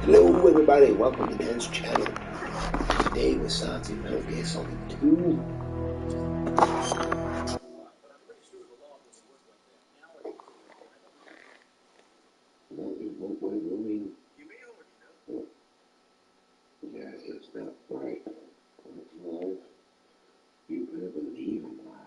Hello everybody, welcome to Dan's channel. Today we're starting Metal Gear Solid 2. No, it won't work, rolling. Yeah, it's not right. It's live. You better believe I'm live.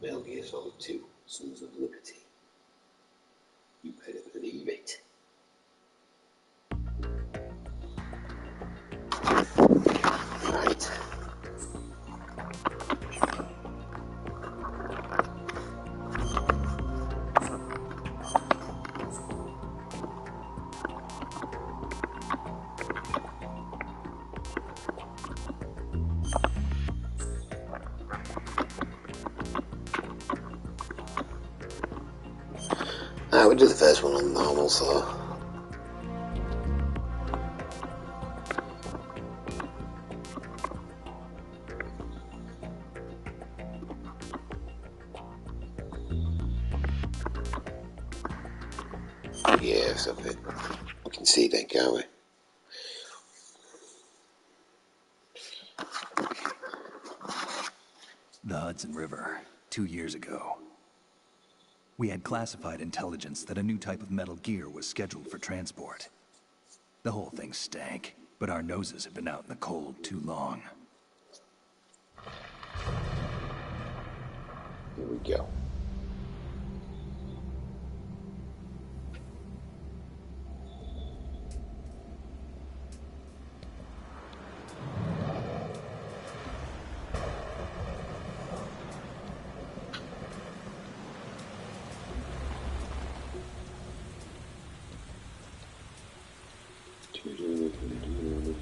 Metal Gear Solid 2, Sons of Liberty. You better believe it. Right. We'll do the first one on normal, so. Yeah, so we can see then, can't we? The Hudson River, 2 years ago. We had classified intelligence that a new type of metal gear was scheduled for transport. The whole thing stank, but our noses had been out in the cold too long. Here we go. there's anything to it.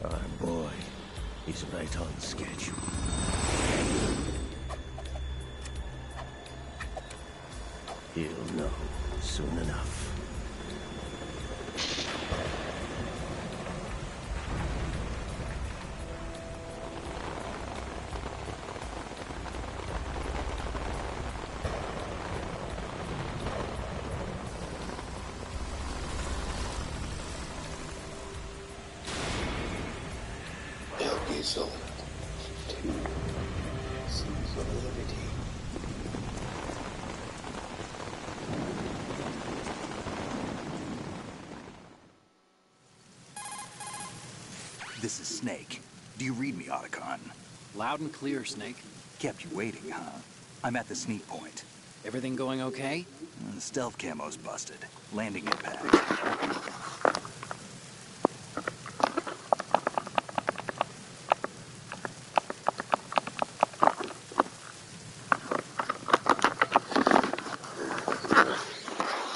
Our boy is right on schedule. He'll know soon enough. Diesel 2 Seas of Liberty. This is Snake. Do you read me, Otacon? Loud and clear, Snake. Kept you waiting, huh? I'm at the sneak point. Everything going okay? The stealth camo's busted. Landing impact.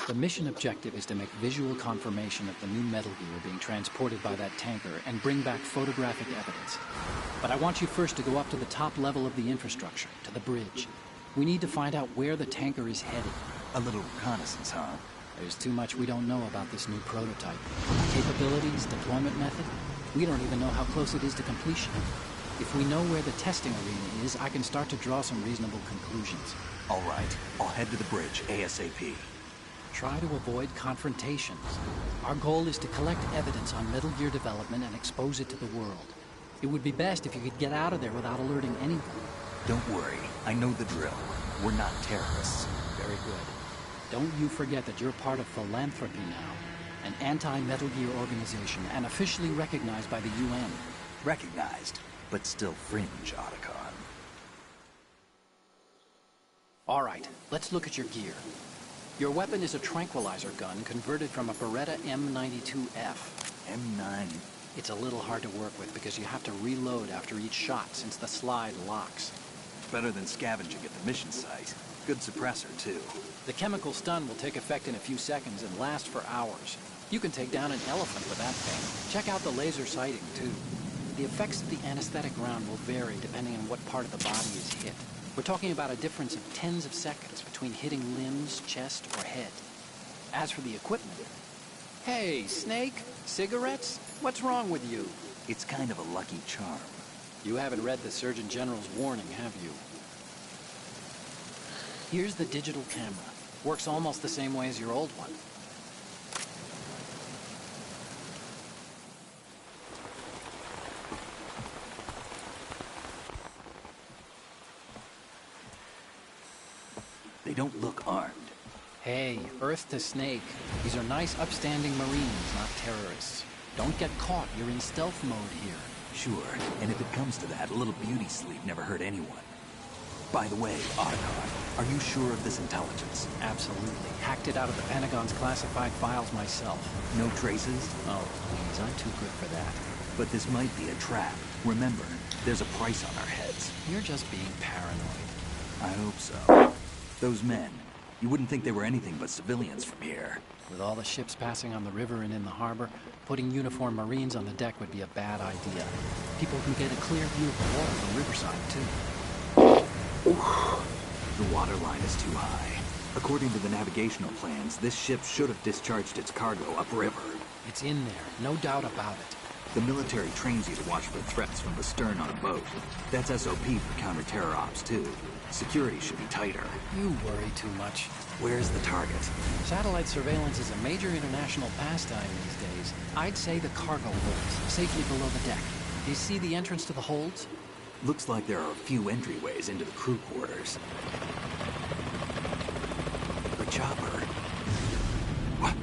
The mission objective is to make visual confirmation of the new Metal Gear being transported by that tanker and bring back photographic evidence. But I want you first to go up to the top level of the infrastructure, to the bridge. We need to find out where the tanker is headed. A little reconnaissance, huh? There's too much we don't know about this new prototype. Capabilities, deployment method. We don't even know how close it is to completion. If we know where the testing arena is, I can start to draw some reasonable conclusions. All right, I'll head to the bridge ASAP. Try to avoid confrontations. Our goal is to collect evidence on Metal Gear development and expose it to the world. It would be best if you could get out of there without alerting anyone. Don't worry, I know the drill. We're not terrorists. Very good. Don't you forget that you're part of Philanthropy now, an anti-Metal Gear organization and officially recognized by the UN. Recognized, but still fringe, Otacon. All right, let's look at your gear. Your weapon is a tranquilizer gun converted from a Beretta M92F. M9. It's a little hard to work with because you have to reload after each shot since the slide locks. Better than scavenging at the mission site. Good suppressor, too. The chemical stun will take effect in a few seconds and last for hours. You can take down an elephant with that thing. Check out the laser sighting, too. The effects of the anesthetic round will vary depending on what part of the body is hit. We're talking about a difference of tens of seconds between hitting limbs, chest, or head. As for the equipment... Hey, Snake? Cigarettes? What's wrong with you? It's kind of a lucky charm. You haven't read the Surgeon General's warning, have you? Here's the digital camera. Works almost the same way as your old one. They don't look armed. Hey, Earth to Snake. These are nice, upstanding Marines, not terrorists. Don't get caught. You're in stealth mode here. Sure, and if it comes to that, a little beauty sleep never hurt anyone. By the way, Otacon, are you sure of this intelligence? Absolutely. Hacked it out of the Pentagon's classified files myself. No traces? Oh, please, I'm too good for that. But this might be a trap. Remember, there's a price on our heads. You're just being paranoid. I hope so. Those men, you wouldn't think they were anything but civilians from here. With all the ships passing on the river and in the harbor, putting uniformed Marines on the deck would be a bad idea. People can get a clear view of the water from riverside, too. Oof. The water line is too high. According to the navigational plans, this ship should have discharged its cargo upriver. It's in there, no doubt about it. The military trains you to watch for threats from the stern on a boat. That's SOP for counter-terror ops, too. Security should be tighter. You worry too much. Where's the target? Satellite surveillance is a major international pastime these days. I'd say the cargo holds, safely below the deck. Do you see the entrance to the holds? Looks like there are a few entryways into the crew quarters. A chopper. What?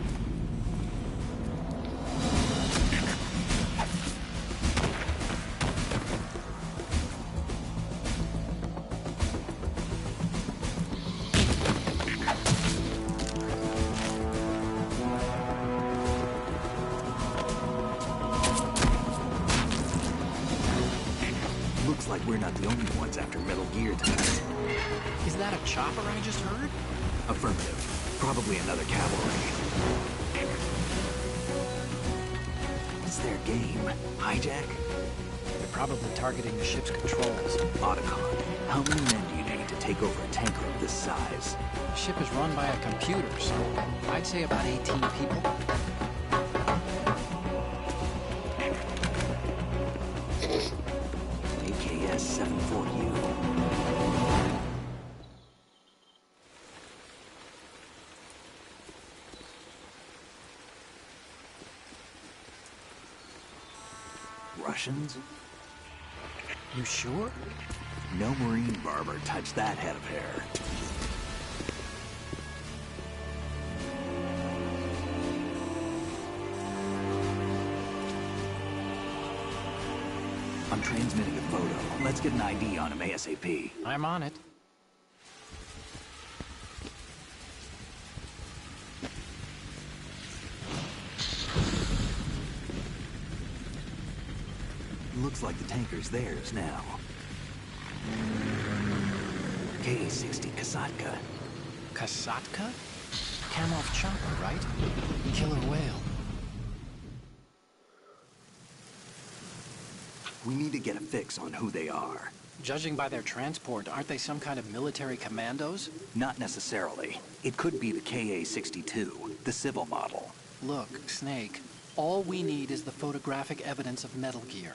Looks like we're not the only ones after Metal Gear tonight. Is that a chopper I just heard? Affirmative. Probably another cavalry. It's their game. Hijack? They're probably targeting the ship's controls. Otacon, how many men do you need to take over a tanker of this size? The ship is run by a computer, so I'd say about 18 people. AKS-74U. Russians? You sure? No Marine barber touched that head of hair. I'm transmitting a photo. Let's get an ID on him ASAP. I'm on it. Looks like the tanker's theirs now. KA-60 Kasatka. Kasatka? Kamov chopper, right? Killer whale. We need to get a fix on who they are. Judging by their transport, aren't they some kind of military commandos? Not necessarily. It could be the KA-62, the civil model. Look, Snake, all we need is the photographic evidence of Metal Gear.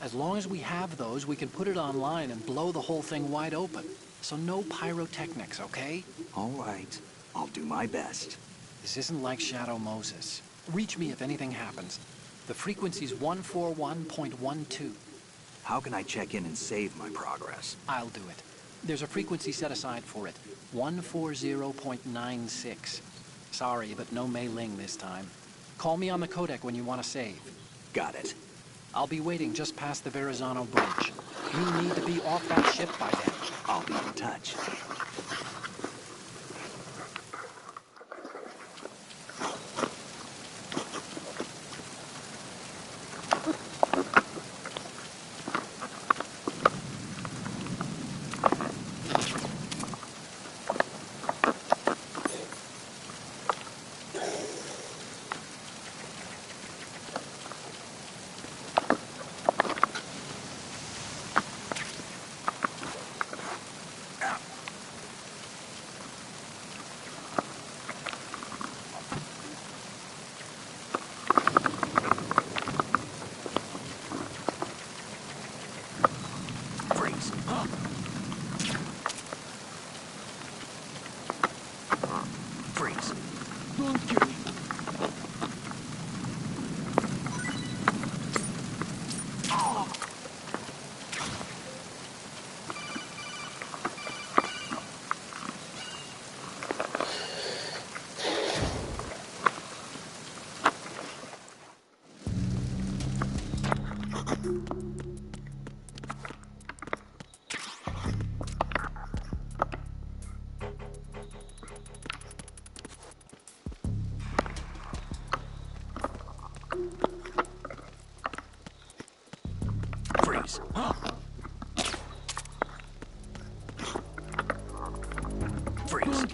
As long as we have those, we can put it online and blow the whole thing wide open. So no pyrotechnics, okay? All right. I'll do my best. This isn't like Shadow Moses. Reach me if anything happens. The frequency's 141.12. How can I check in and save my progress? I'll do it. There's a frequency set aside for it. 140.96. Sorry, but no Mei Ling this time. Call me on the codec when you want to save. Got it. I'll be waiting just past the Verrazano Bridge. You need to be off that ship by then. I'll be in touch.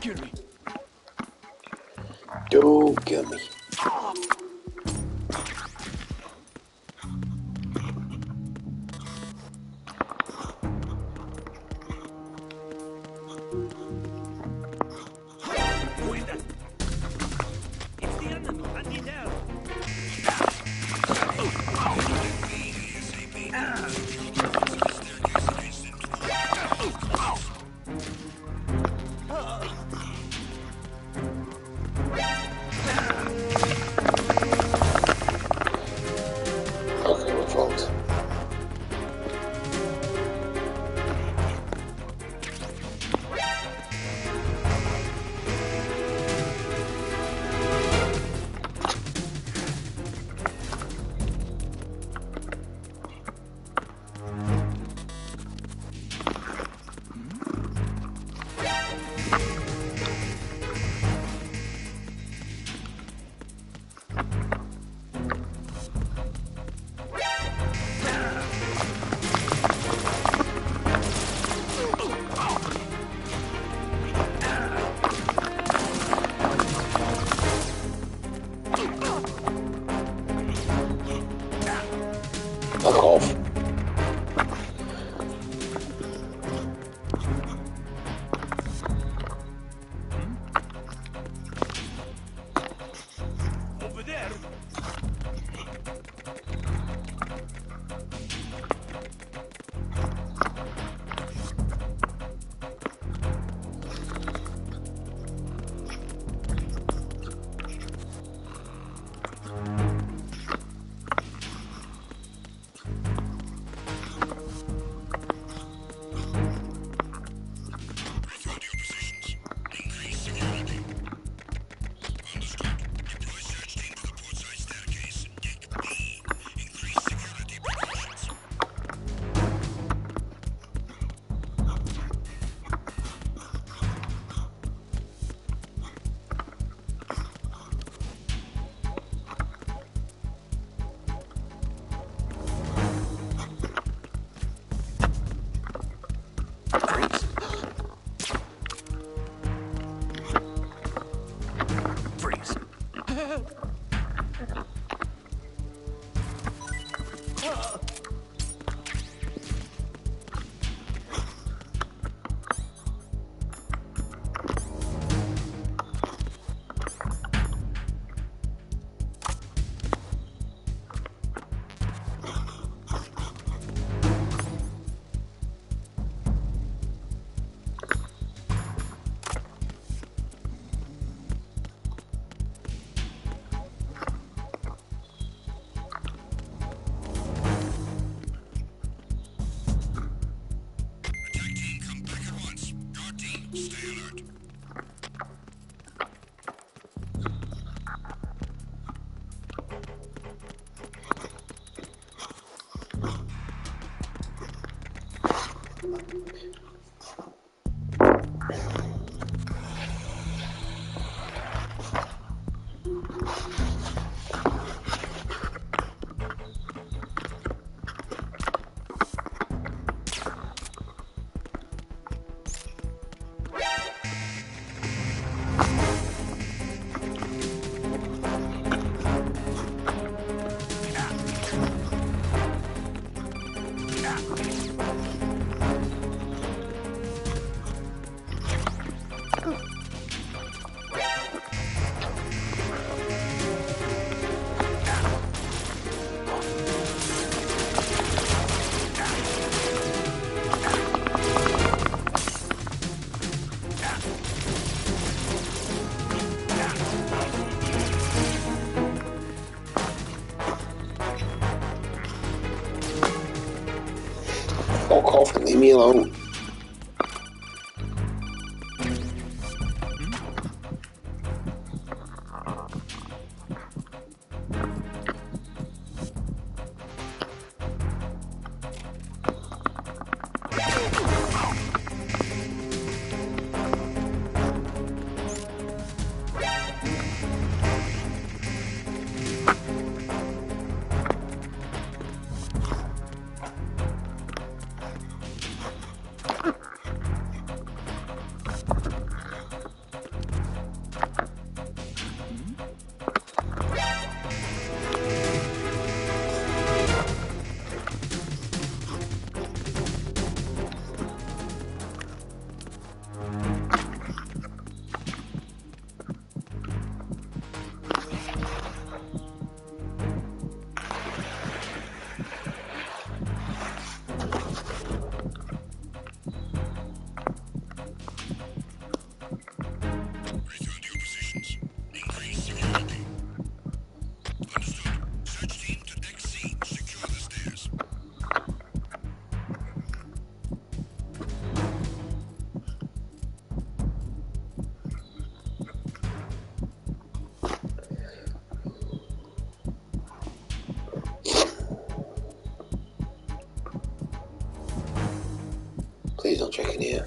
kill me. Don't kill me. Okay, what's wrong? Fuck off. Over there. Freeze. Fuck off and leave me alone. check in here.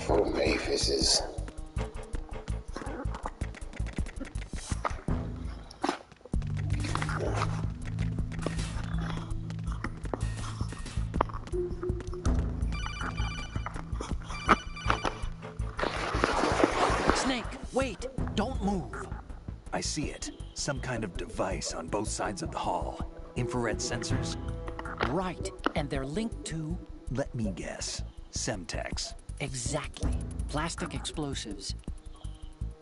Full of aphises. Snake, wait! Don't move! I see it. Some kind of device on both sides of the hall. Infrared sensors? Right, and they're linked to... Let me guess. Semtex. Exactly. Plastic explosives.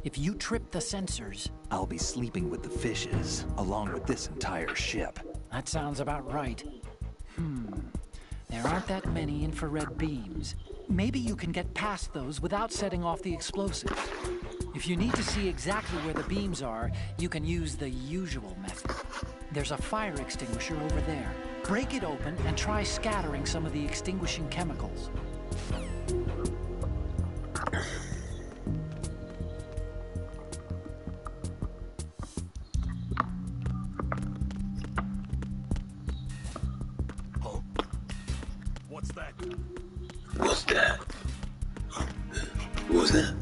If you trip the sensors... I'll be sleeping with the fishes, along with this entire ship. That sounds about right. There aren't that many infrared beams. Maybe you can get past those without setting off the explosives. If you need to see exactly where the beams are, you can use the usual method. There's a fire extinguisher over there. Break it open and try scattering some of the extinguishing chemicals. What's that? What's that? What was that?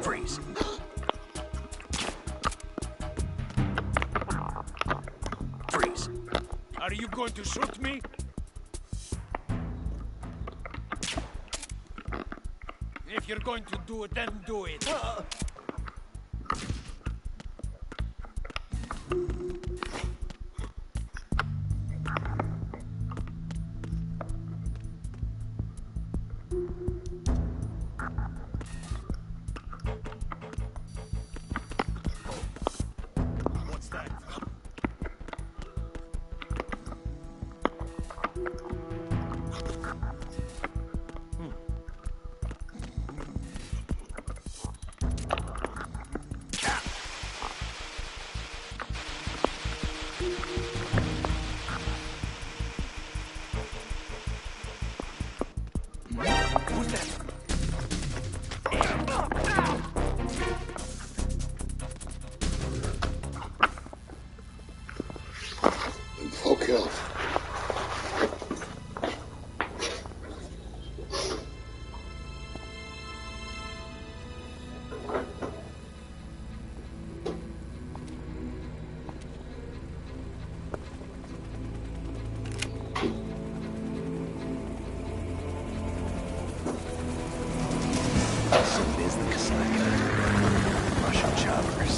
Freeze. Freeze. Are you going to shoot me? If you're going to do it, then do it. What's that? Who's that? Full kill. So it is the Kasaka. Russian choppers.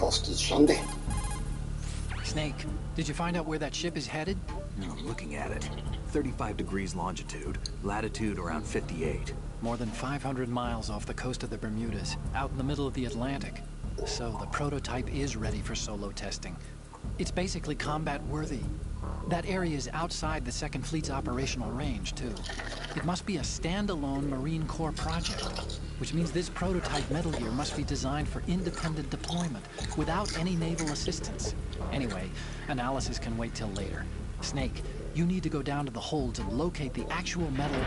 Foster's Shandy. Snake, did you find out where that ship is headed? No, I'm looking at it. 35 degrees longitude, latitude around 58. More than 500 miles off the coast of the Bermudas, out in the middle of the Atlantic. So the prototype is ready for solo testing. It's basically combat-worthy. That area is outside the Second Fleet's operational range, too. It must be a standalone Marine Corps project, which means this prototype Metal Gear must be designed for independent deployment, without any naval assistance. Anyway, analysis can wait till later. Snake, you need to go down to the holds and locate the actual metal...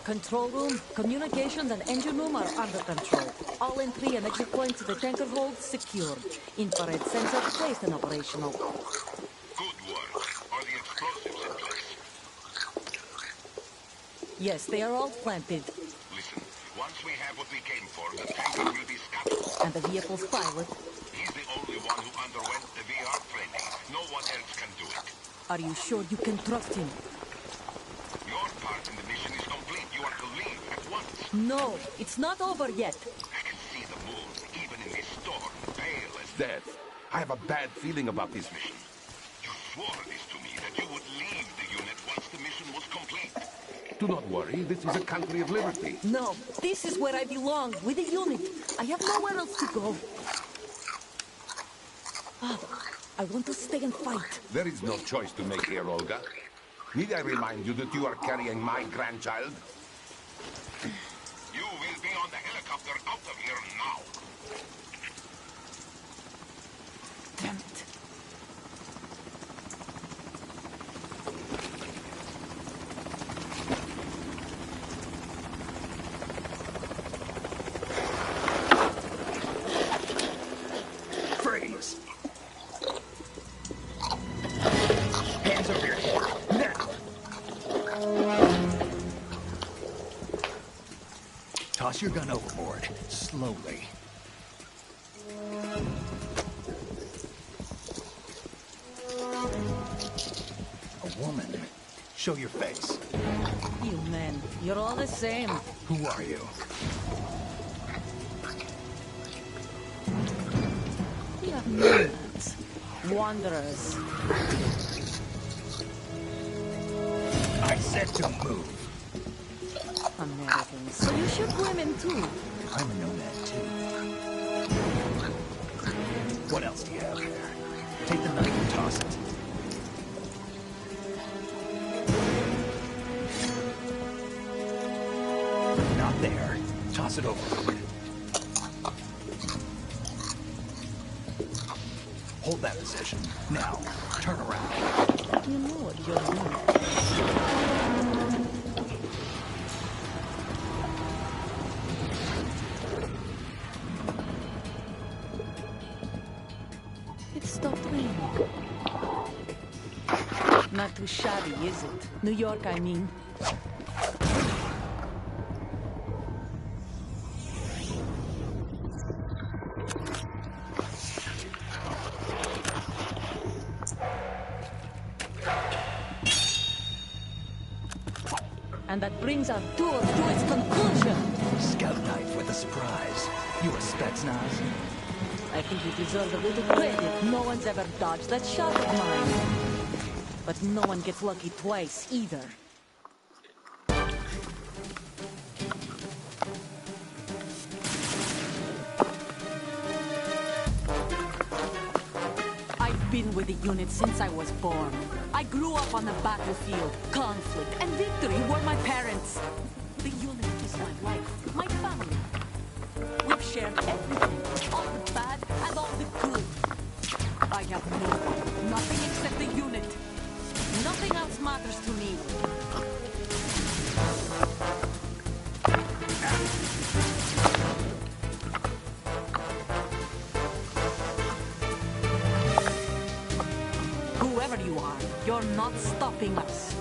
Control room, communications, and engine room are under control. All entry and exit points to the tanker hold secured. Infrared sensor placed and operational. Good work. Are the explosives in place? Yes, they are all planted. Listen, once we have what we came for, the tanker will be scuttled. And the vehicle's pilot. He's the only one who underwent the VR training. No one else can do it. Are you sure you can trust him? Your part in the mission is complete. You are to leave at once. No, it's not over yet. I can see the moon, even in this storm, pale as death. I have a bad feeling about this mission. You swore this to me, that you would leave the unit once the mission was complete. Do not worry, this is a country of liberty. No, this is where I belong, with the unit. I have nowhere else to go. Father, I want to stay and fight. There is no choice to make here, Olga. Need I remind you that you are carrying my grandchild? You will be on the helicopter out of here now. Damn it. Freeze! Hands over your head, now! Toss your gun overboard, slowly. A woman. Show your face. You men, you're all the same. Who are you? We are nomads, wanderers. I said to move. Americans. So you shoot women too. I'm a nomad too. What else do you have there? Take the knife and toss it. Not there. Toss it overboard. Hold that position. Now, turn around. You know what you're doing. It stopped raining. Not too shabby, is it? New York, I mean. And that brings our tour to its conclusion. Scout knife with a surprise. You a Spetsnaz? I think you deserve a little credit. No one's ever dodged that shot of mine. But no one gets lucky twice, either. I've been with the unit since I was born. I grew up on the battlefield. Conflict and victory were my parents. The unit is my life, my family. We've shared everything, all the bad and all the good. I have no one, nothing except the unit. Nothing else matters to me. are not stopping us.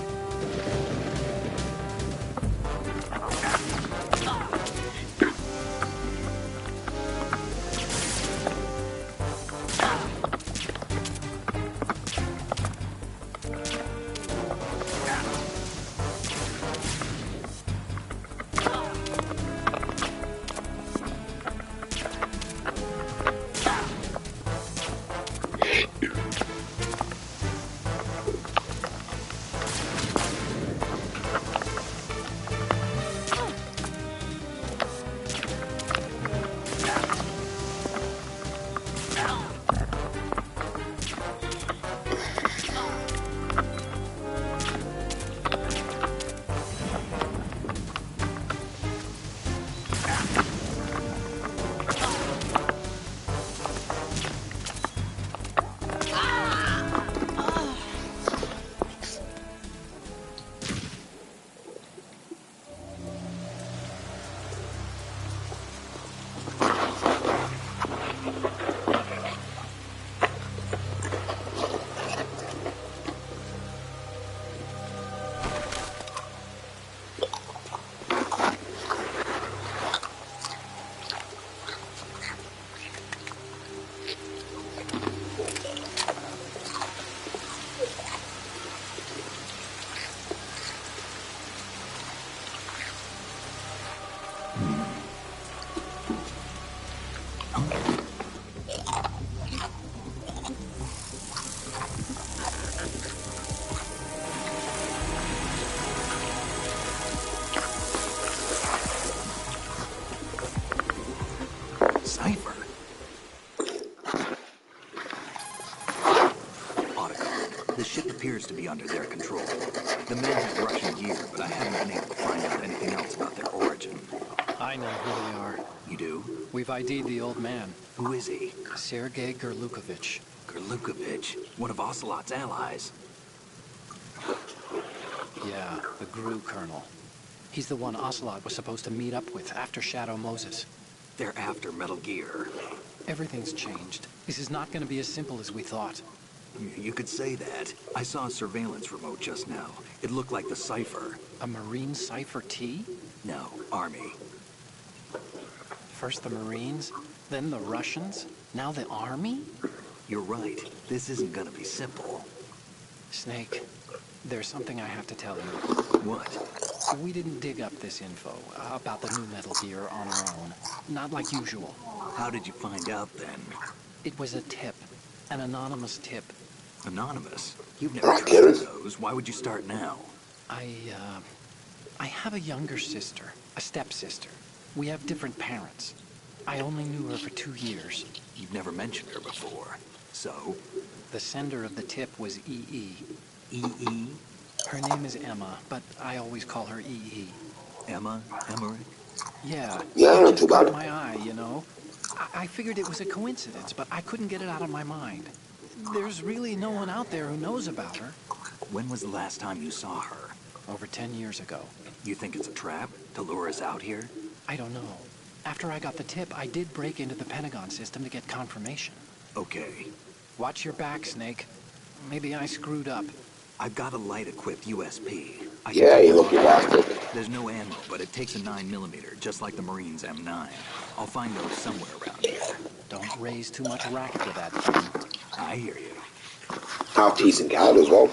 Cipher? Otacon, the ship appears to be under their control. The men have Russian gear, but I haven't been able to find out anything else about their origin. I know who they are. You do? We've ID'd the old man, Who is he? Sergei Gerlukovich. Gerlukovich, one of Ocelot's allies. Yeah, the GRU colonel. He's the one Ocelot was supposed to meet up with after Shadow Moses. They're after Metal Gear. Everything's changed. This is not going to be as simple as we thought. You could say that. I saw a surveillance remote just now. It looked like the Cipher. A Marine Cipher T? No, Army. First the Marines, then the Russians, now the Army? You're right. This isn't gonna be simple. Snake, there's something I have to tell you. What? We didn't dig up this info about the new Metal Gear on our own. Not like usual. How did you find out then? It was a tip. An anonymous tip. Anonymous? You've never I'm kidding. trusted those. Why would you start now? I have a younger sister, a stepsister. We have different parents. I only knew her for 2 years. You've never mentioned her before. So? The sender of the tip was EE. E.E.? Her name is Emma, but I always call her EE. Emma? Emmerich? Yeah. Yeah, I don't know it too just about caught it. my eye, you know? I figured it was a coincidence, but I couldn't get it out of my mind. There's really no one out there who knows about her. When was the last time you saw her? Over 10 years ago. You think it's a trap to lure us out here? I don't know. After I got the tip, I did break into the Pentagon system to get confirmation. Okay. Watch your back, Snake. Maybe I screwed up. I've got a light-equipped USP. I can Yeah, take you it lucky on. bastard. There's no ammo, but it takes a 9mm, just like the Marines' M9. I'll find those somewhere around here. Don't raise too much racket with that thing. I hear you. Half decent gal as well.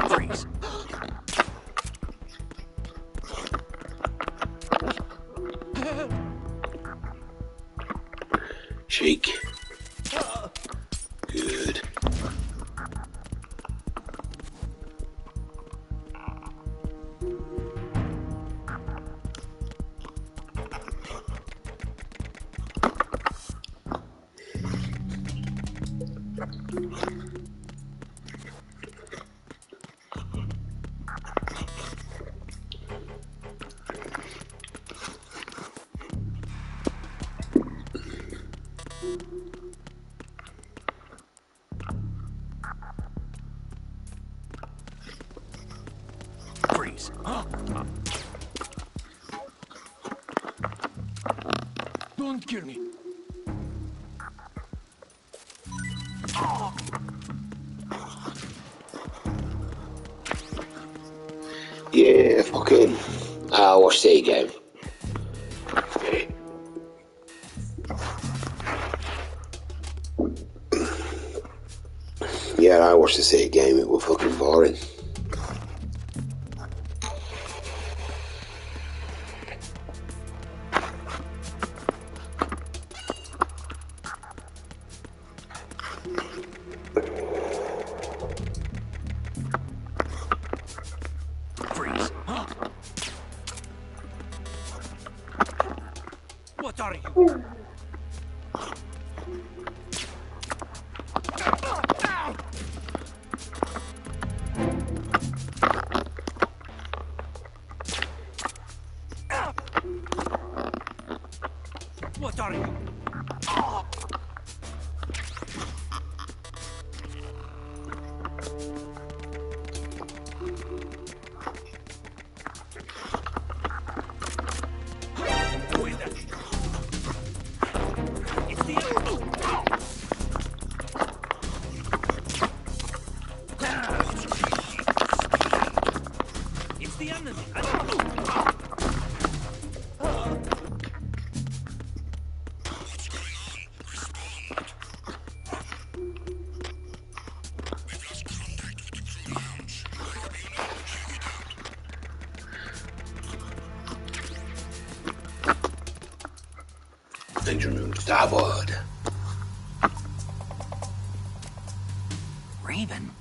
Freeze. Shake. Good. Freeze. Don't kill me. Yeah, fucking. I watched the game. Yeah, I watched the City game. It was fucking boring. Freeze. What are you? What are you? Who is that? It's the It's the enemy. Engine room starboard. Raven.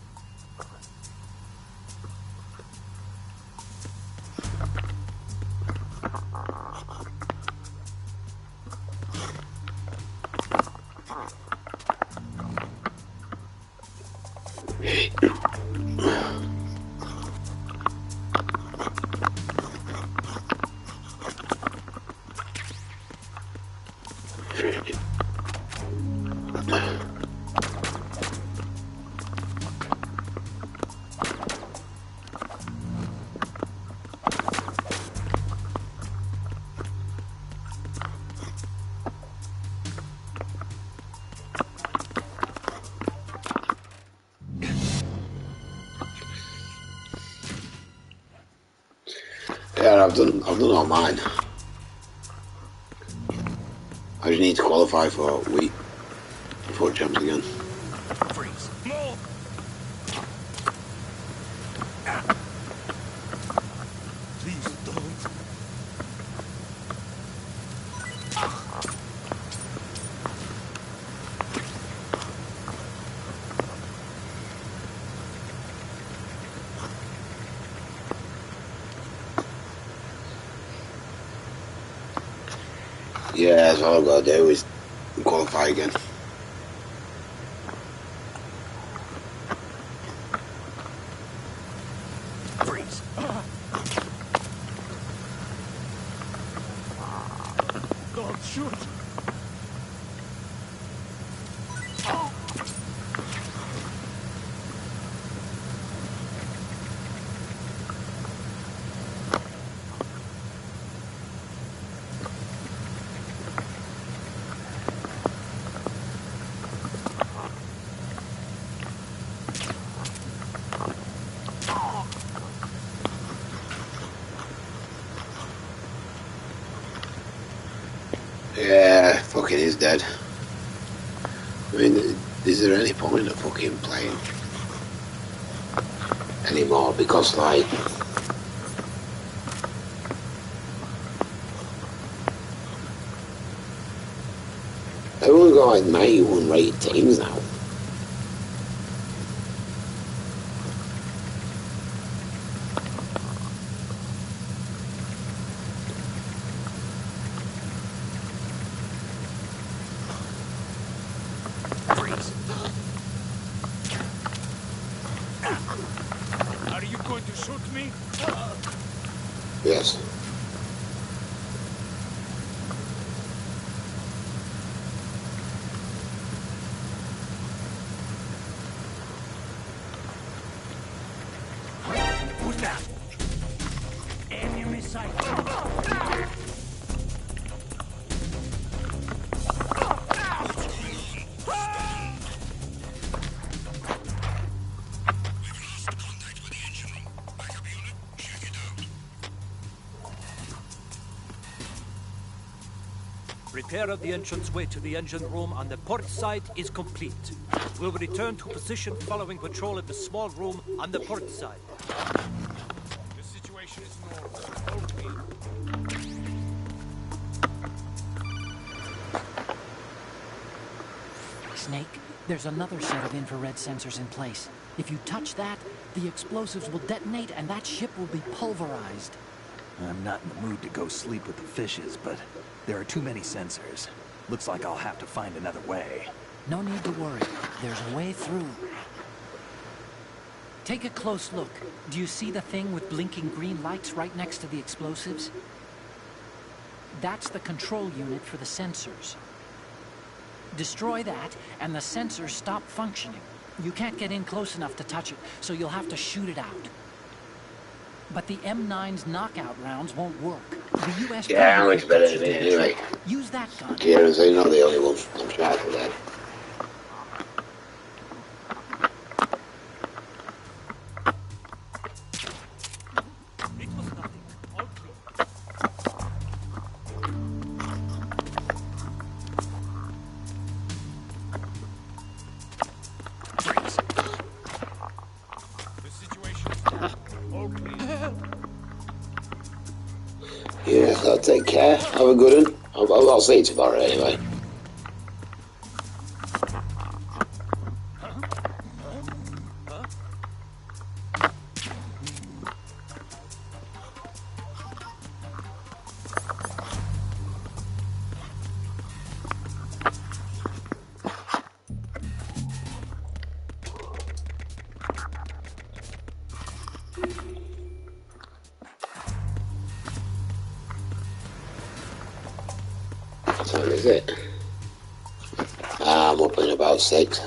Yeah, I've done all mine. I just need to qualify for a week before it jumps again. Freeze. No. Please don't. Yeah, that's all I've got to do is qualify again. Freeze. Don't shoot. Yeah, fucking is dead. I mean, is there any point of fucking playing anymore? Because, like, everyone's got like 91 rated teams now. Are you going to shoot me? Yes. Who's that? Enemy sight. Repair of the entranceway to the engine room on the port side is complete. We'll return to position following patrol of the small room on the port side. The situation is normal. Okay. Snake, there's another set of infrared sensors in place. If you touch that, the explosives will detonate and that ship will be pulverized. I'm not in the mood to go sleep with the fishes, but there are too many sensors. Looks like I'll have to find another way. No need to worry. There's a way through. Take a close look. Do you see the thing with blinking green lights right next to the explosives? That's the control unit for the sensors. Destroy that, and the sensors stop functioning. You can't get in close enough to touch it, so you'll have to shoot it out. But the M9's knockout rounds won't work. The US Yeah, I'm much better than me anyway. Use that gun. Kieran, so you're not the only one. I'm shot for that. It was nothing. All clear. The situation is normal. Okay. Yeah, so take care. Have a good one. I'll see you tomorrow anyway. What time is it? I'm up in about 6.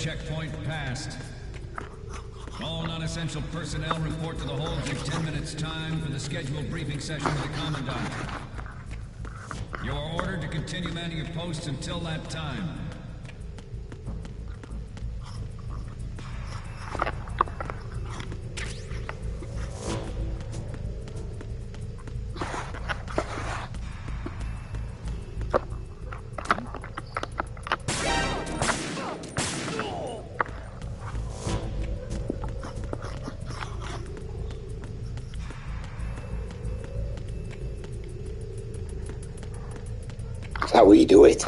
checkpoint passed. All non-essential personnel report to the holds in 10 minutes' time for the scheduled briefing session with the Commandant. You are ordered to continue manning your posts until that time. That's how we do it.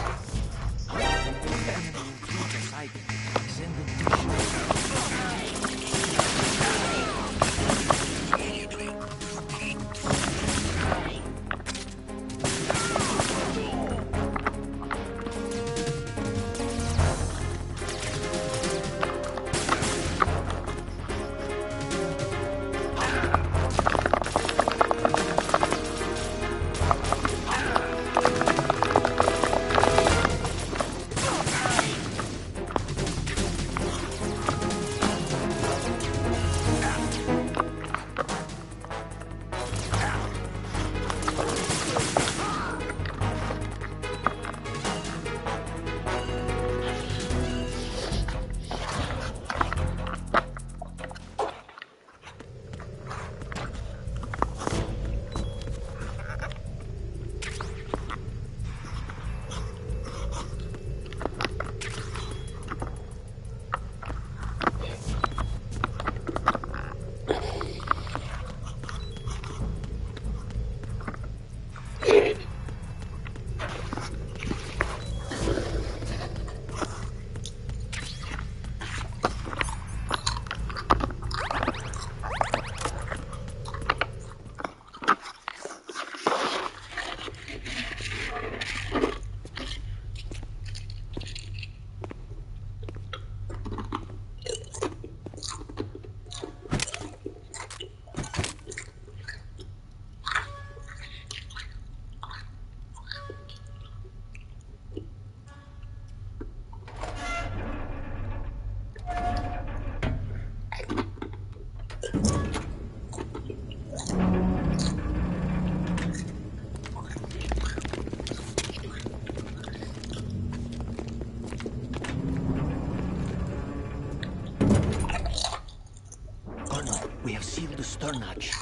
We have sealed the stern hatch.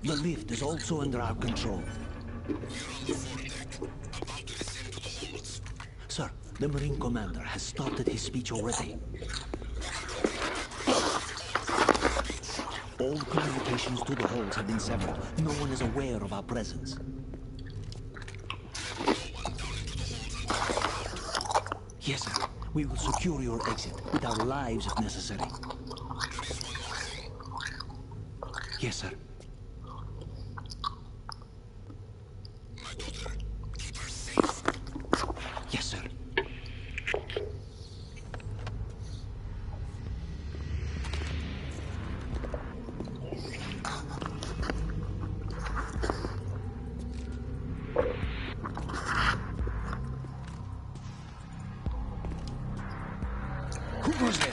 The lift is also under our control. Sir, the Marine Commander has started his speech already. All communications to the holds have been severed. No one is aware of our presence. Yes, sir. We will secure your exit with our lives if necessary. Yes, sir. My daughter, keep her safe. Yes, sir. Who goes there?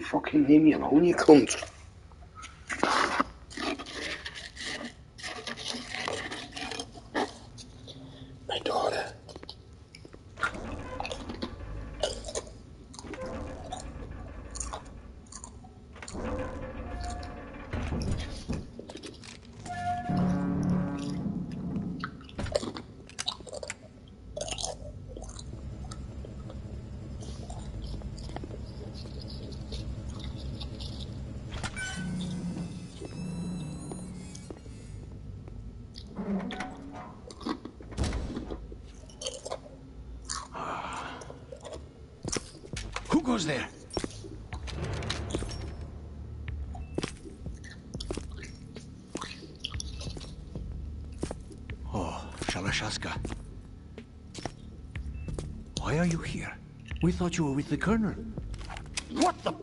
fucking leave me alone, you cunt. My daughter. Who goes there? Oh, Shalashaska. Why are you here? We thought you were with the Colonel. What the...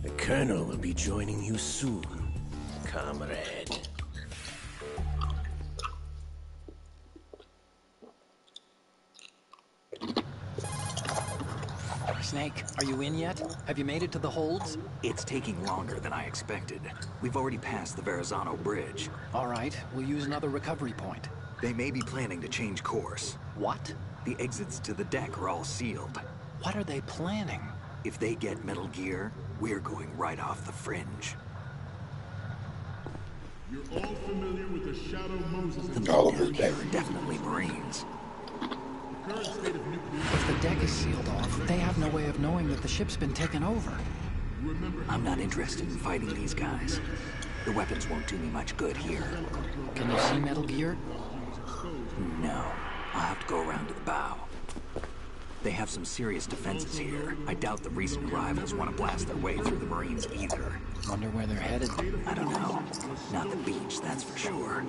The Colonel will be joining you soon, comrade. Snake, are you in yet? Have you made it to the holds? It's taking longer than I expected. We've already passed the Verrazano Bridge. All right, we'll use another recovery point. They may be planning to change course. What? The exits to the deck are all sealed. What are they planning? If they get Metal Gear, we're going right off the fringe. You're all familiar with the Shadow Moses. The Metal Gear are definitely Marines. The current state of nuclear... If the deck is sealed off, they have no way of knowing that the ship's been taken over. I'm not interested in fighting these guys. The weapons won't do me much good here. Can you see Metal Gear? No. I'll have to go around to the bow. They have some serious defenses here. I doubt the recent arrivals want to blast their way through the Marines either. Wonder where they're headed. I don't know. Not the beach, that's for sure.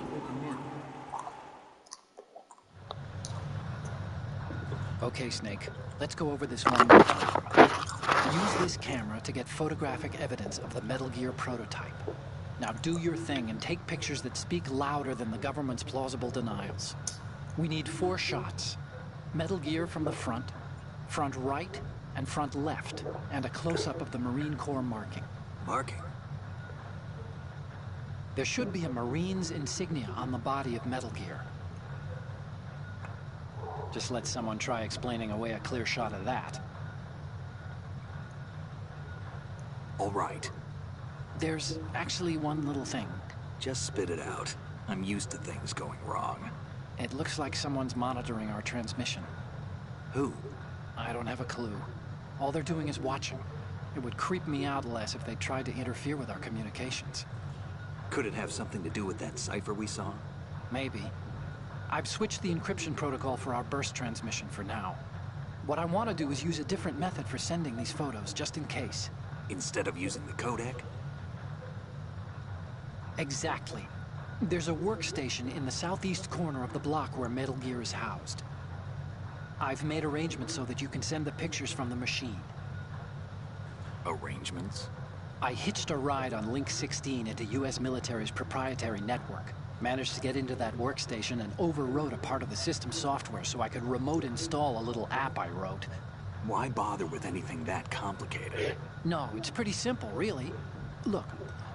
Okay, Snake. Let's go over this one more time. Use this camera to get photographic evidence of the Metal Gear prototype. Now do your thing and take pictures that speak louder than the government's plausible denials. We need 4 shots. Metal Gear from the front right, and front left, and a close-up of the Marine Corps marking. Marking? There should be a Marine's insignia on the body of Metal Gear. Just let someone try explaining away a clear shot of that. All right. There's actually one little thing. Just spit it out. I'm used to things going wrong. It looks like someone's monitoring our transmission. Who? I don't have a clue. All they're doing is watching. It would creep me out less if they tried to interfere with our communications. Could it have something to do with that cipher we saw? Maybe. I've switched the encryption protocol for our burst transmission for now. What I want to do is use a different method for sending these photos, just in case. Instead of using the codec? Exactly. There's a workstation in the southeast corner of the block where Metal Gear is housed. I've made arrangements so that you can send the pictures from the machine. Arrangements? I hitched a ride on Link 16 into U.S. military's proprietary network. Managed to get into that workstation and overwrote a part of the system software so I could remote install a little app I wrote. Why bother with anything that complicated? No, it's pretty simple, really. Look,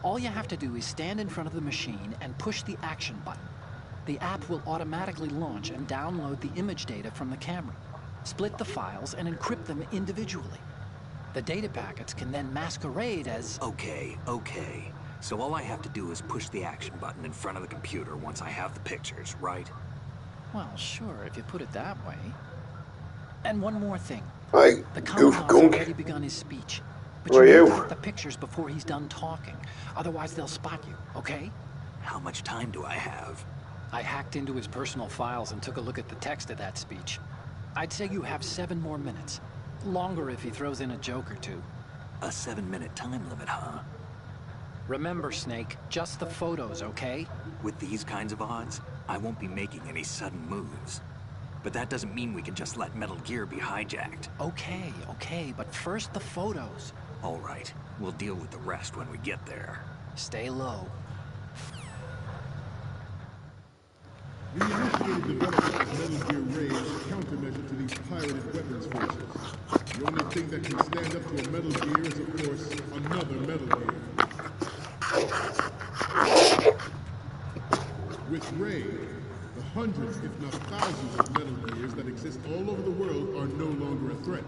all you have to do is stand in front of the machine and push the action button. The app will automatically launch and download the image data from the camera, split the files, and encrypt them individually. The data packets can then masquerade as... Okay. So all I have to do is push the action button in front of the computer once I have the pictures, right? Well, sure, if you put it that way. And one more thing. Hi, The goof Commandant's gunk. already begun his speech. But Who are you you? need to get the pictures before he's done talking. Otherwise, they'll spot you, okay? How much time do I have? I hacked into his personal files and took a look at the text of that speech. I'd say you have 7 more minutes. Longer if he throws in a joke or two. A 7-minute time limit, huh? Remember, Snake, just the photos, okay? With these kinds of odds, I won't be making any sudden moves. But that doesn't mean we can just let Metal Gear be hijacked. Okay, but first the photos. All right, we'll deal with the rest when we get there. Stay low. We initiated development of Metal Gear Ray as a countermeasure to these pirated weapons forces. The only thing that can stand up to a Metal Gear is, of course, another Metal Gear. With Ray, the hundreds, if not thousands, of Metal Gears that exist all over the world are no longer a threat.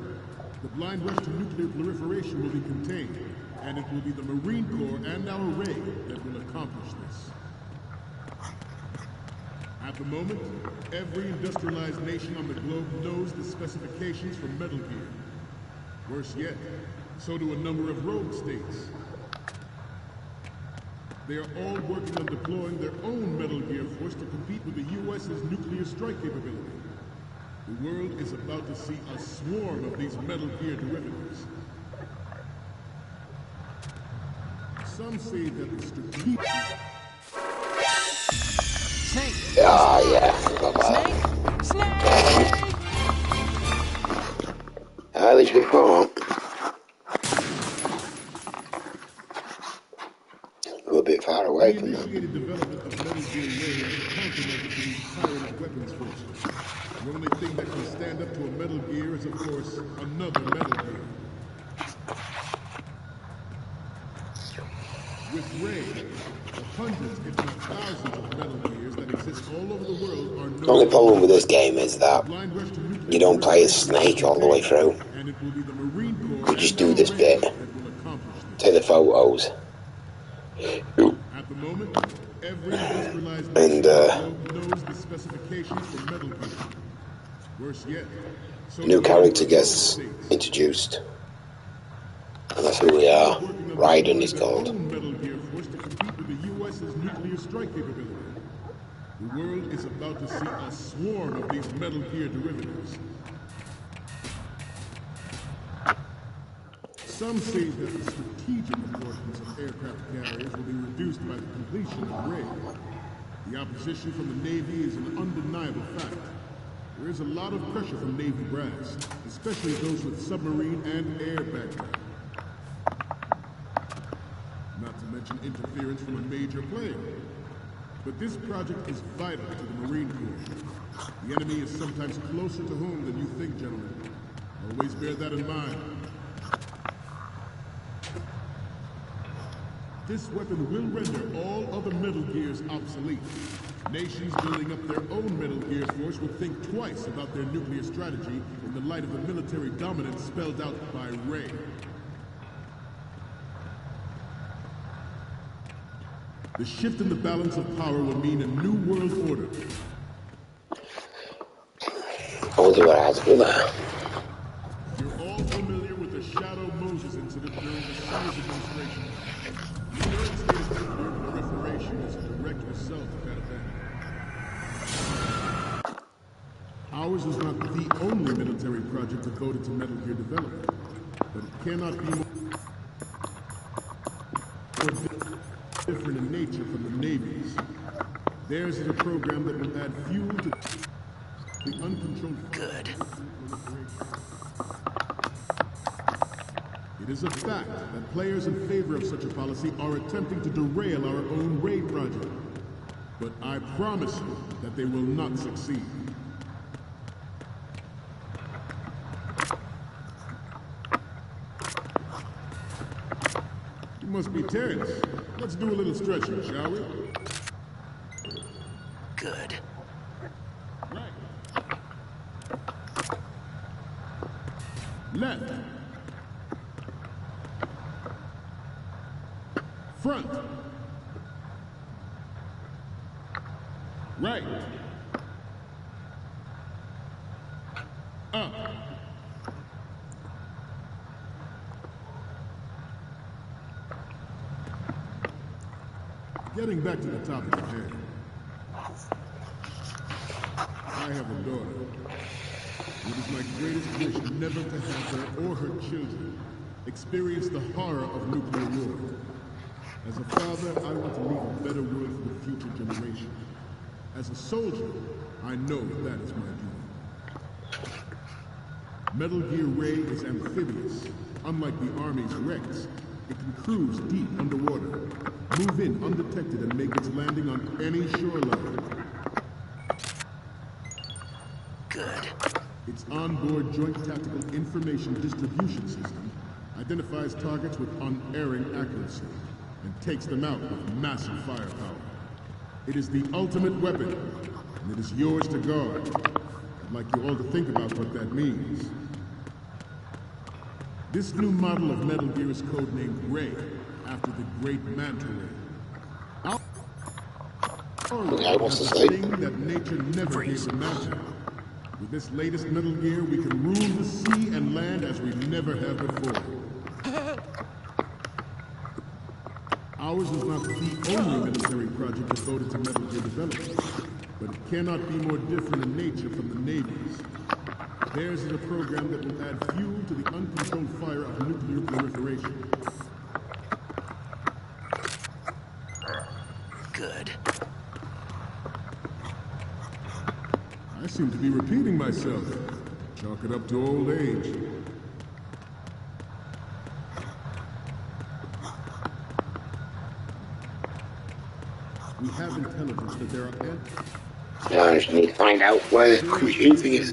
The blind rush to nuclear proliferation will be contained, and it will be the Marine Corps and our Ray that will accomplish this. At the moment, every industrialized nation on the globe knows the specifications for Metal Gear. Worse yet, so do a number of rogue states. They are all working on deploying their own Metal Gear force to compete with the U.S.'s nuclear strike capability. The world is about to see a swarm of these Metal Gear derivatives. Some say that the strategic... Snake! Oh, yeah, I forgot about Snake! Snake! At least we can't. A bit far away from them. We initiated development of Metal Gear Ray as a countermeasure to these pirated weapons forces. The only thing that can stand up to a Metal Gear is, of course, another Metal Gear. With Ray, the hundreds, if not thousands, of Metal Gears that exist all over the world are The only problem with this game is that you don't play as Snake all the way through. You just do this bit, take the photos, at the moment, every industrialized and knows the specifications for Metal Gear. Worse yet, a new character gets introduced. And that's who we are. Raiden is called. Metal Gear force to compete with the U.S.'s nuclear strike capability. The world is about to see a swarm of these Metal Gear derivatives. Some say that the strategic importance of aircraft carriers will be reduced by the completion of Ray. The opposition from the Navy is an undeniable fact. There is a lot of pressure from Navy brass, especially those with submarine and air background. Not to mention interference from a major player. But this project is vital to the Marine Corps. The enemy is sometimes closer to home than you think, gentlemen. Always bear that in mind. This weapon will render all other Metal Gears obsolete. Nations building up their own Metal Gear force will think twice about their nuclear strategy in the light of the military dominance spelled out by Ray. The shift in the balance of power will mean a new world order. I wonder what I have to do there. You're all familiar with the Shadow Moses incident during the Summers administration. The United States nuclear proliferation is a direct result of that event. Ours is not the only military project devoted to Metal Gear development, but it cannot be more different in nature from the Navy's. Theirs is a program that will add fuel to the uncontrolled... Good. It is a fact that players in favor of such a policy are attempting to derail our own Ray project. But I promise you that they will not succeed. You must be Terrence. Let's do a little stretching, shall we? Good. Right. Left. Front. Right. Up. Getting back to the topic at hand. I have a daughter. It is my greatest wish never to have her or her children experience the horror of nuclear war. As a father, I want to leave a better world for the future generation. As a soldier, I know that is my duty. Metal Gear Ray is amphibious. Unlike the Army's Rex, it can cruise deep underwater, move in undetected, and make its landing on any shoreline. Good. Its onboard Joint Tactical Information Distribution System identifies targets with unerring accuracy and takes them out with massive firepower. It is the ultimate weapon, and it is yours to guard. I'd like you all to think about what that means. This new model of Metal Gear is codenamed Ray, after the great Manta Ray. I was a asleep. thing that nature never gave a Manta. With this latest Metal Gear, we can rule the sea and land as we never have before. Ours is not the only military project devoted to Metal Gear development, but it cannot be more different in nature from the Navy's. Theirs is a program that will add fuel to the uncontrolled fire of nuclear proliferation. Good. I seem to be repeating myself. Chalk it up to old age. We have intelligence that there are Now I just need to find out where the machine thing is.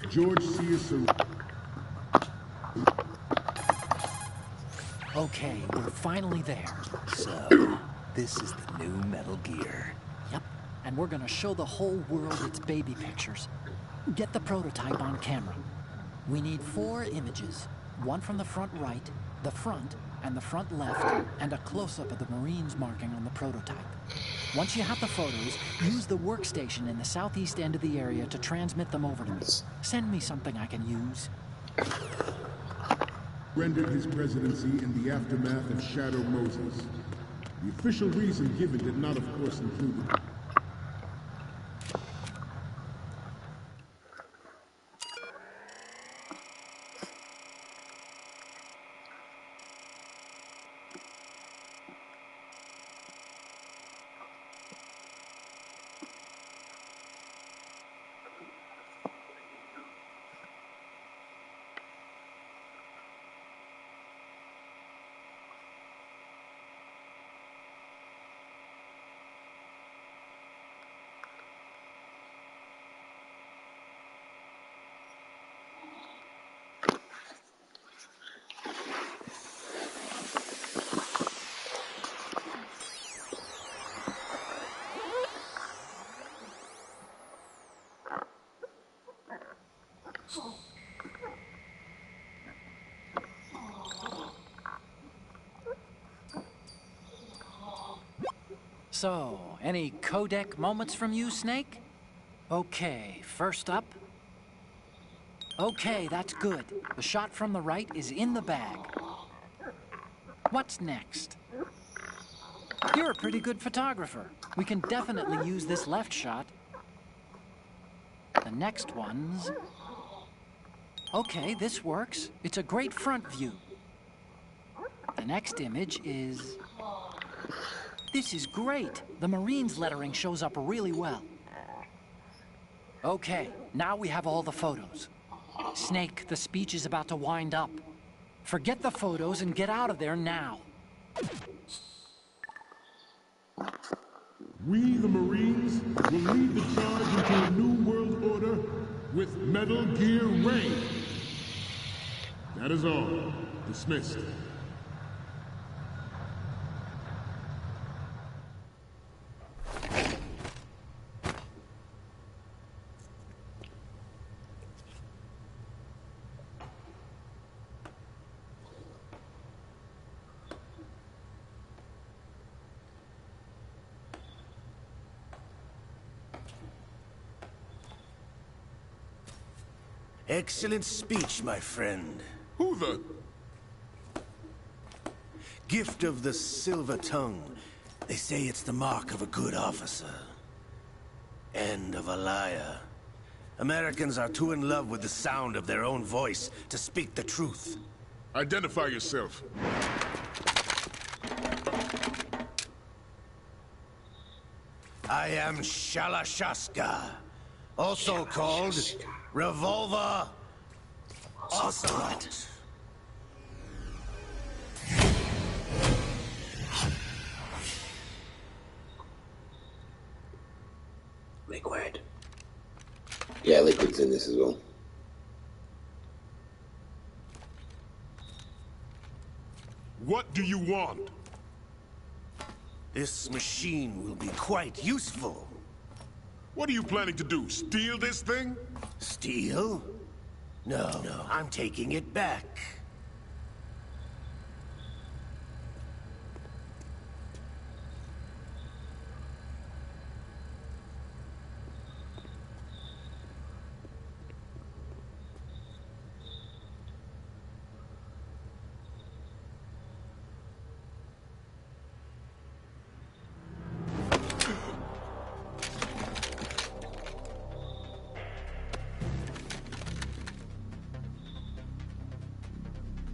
George C. Okay, we're finally there. So, this is the new Metal Gear. Yep, and we're gonna show the whole world its baby pictures. Get the prototype on camera. We need 4 images. One from the front right, the front, and the front left, and a close-up of the Marines marking on the prototype. Once you have the photos, use the workstation in the southeast end of the area to transmit them over to me. Send me something I can use. Rendered his presidency in the aftermath of Shadow Moses. The official reason given did not, of course, include it. So, any codec moments from you, Snake? Okay, first up. Okay, that's good. The shot from the right is in the bag. What's next? You're a pretty good photographer. We can definitely use this left shot. The next one's... Okay, this works. It's a great front view. The next image is... This is great. The Marines lettering shows up really well. Okay, now we have all the photos. Snake, the speech is about to wind up. Forget the photos and get out of there now. We, the Marines, will lead the charge into a new world order with Metal Gear Ray. That is all. Dismissed. Excellent speech, my friend. Who the... Gift of the silver tongue. They say it's the mark of a good officer. And of a liar. Americans are too in love with the sound of their own voice to speak the truth. Identify yourself. I am Shalashaska, also called Revolver Ocelot. Liquid. Yeah, liquid's in this as well. What do you want? This machine will be quite useful. What are you planning to do? Steal this thing? Steal? No, I'm taking it back.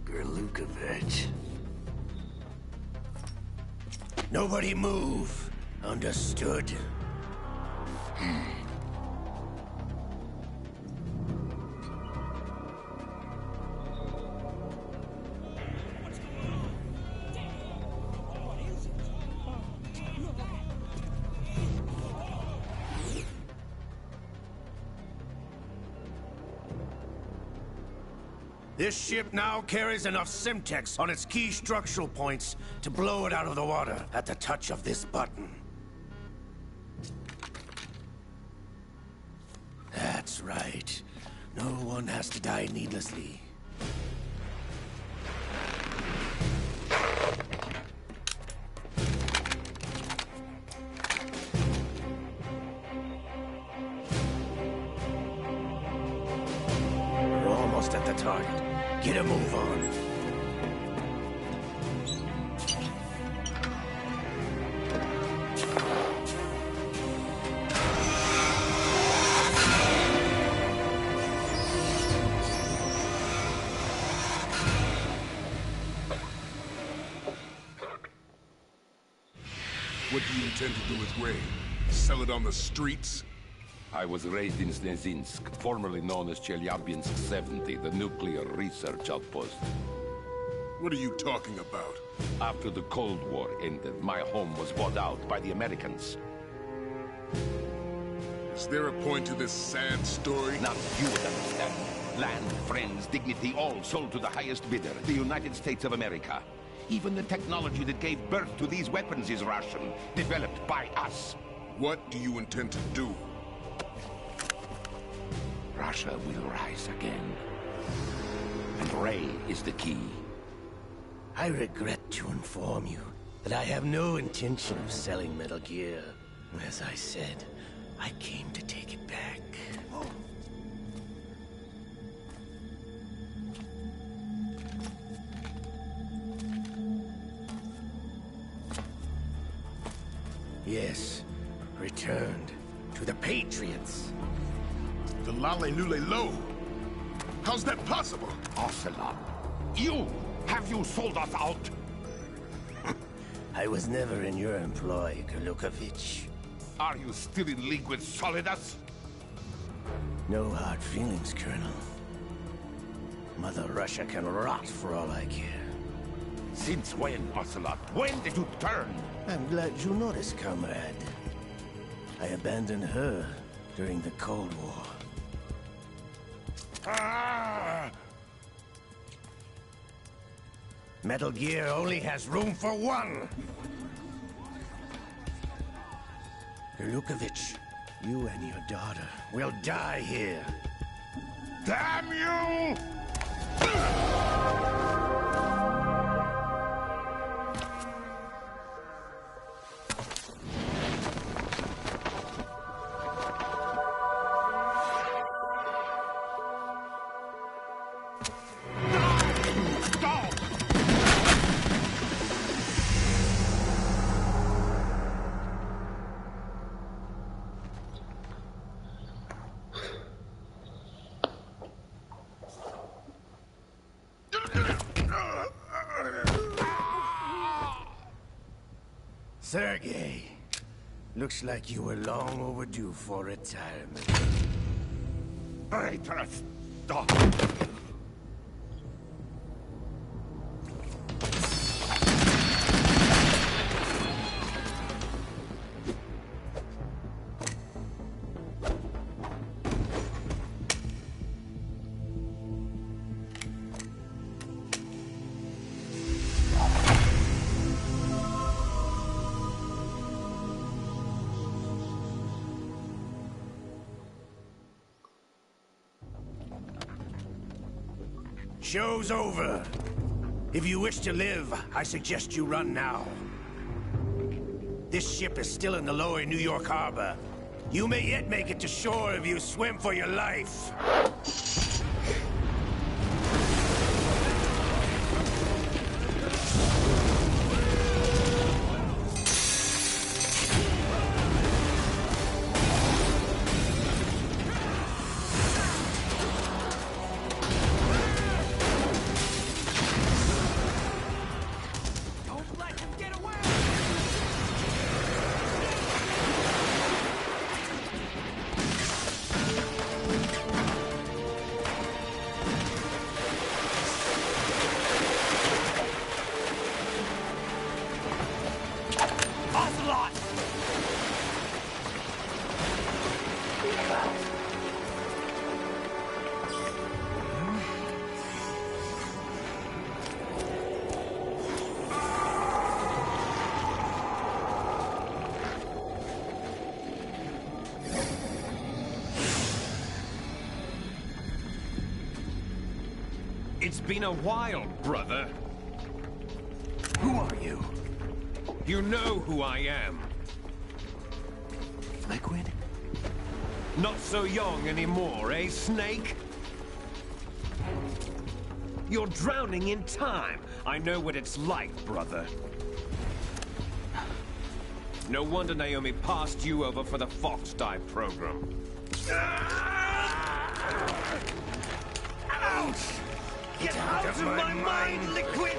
Gerlukovich. Nobody move. Understood? This ship now carries enough Simtex on its key structural points to blow it out of the water at the touch of this button. That's right. No one has to die needlessly. We're almost at the target. Get a move on. What do you intend to do with Ray? Sell it on the streets? I was raised in Snezinsk, formerly known as Chelyabinsk 70, the nuclear research outpost. What are you talking about? After the Cold War ended, my home was bought out by the Americans. Is there a point to this sad story? Now you would understand. Land, friends, dignity, all sold to the highest bidder, the United States of America. Even the technology that gave birth to these weapons is Russian, developed by us. What do you intend to do? Russia will rise again. And Ray is the key. I regret to inform you that I have no intention of selling Metal Gear. As I said, I came to take it back. Yes, returned to the Patriots. The Lale Nule Lo? How's that possible? Ocelot, have you sold us out? I was never in your employ, Gerlukovich. Are you still in league with Solidus? No hard feelings, Colonel. Mother Russia can rot for all I care. Since when, Ocelot? When did you turn? I'm glad you noticed, comrade. I abandoned her during the Cold War. Metal Gear only has room for one! Gerlukovich, you and your daughter will die here. Damn you! Sergei, Looks like you were long overdue for retirement. Traitors! Stop! Show's over. If you wish to live, I suggest you run now. This ship is still in the lower New York harbor. You may yet make it to shore if you swim for your life. It's been a while, brother. Who are you? You know who I am. Liquid? Not so young anymore, eh, Snake? You're drowning in time. I know what it's like, brother. No wonder Naomi passed you over for the Fox Dive program. Ouch! Get out of my mind, Liquid!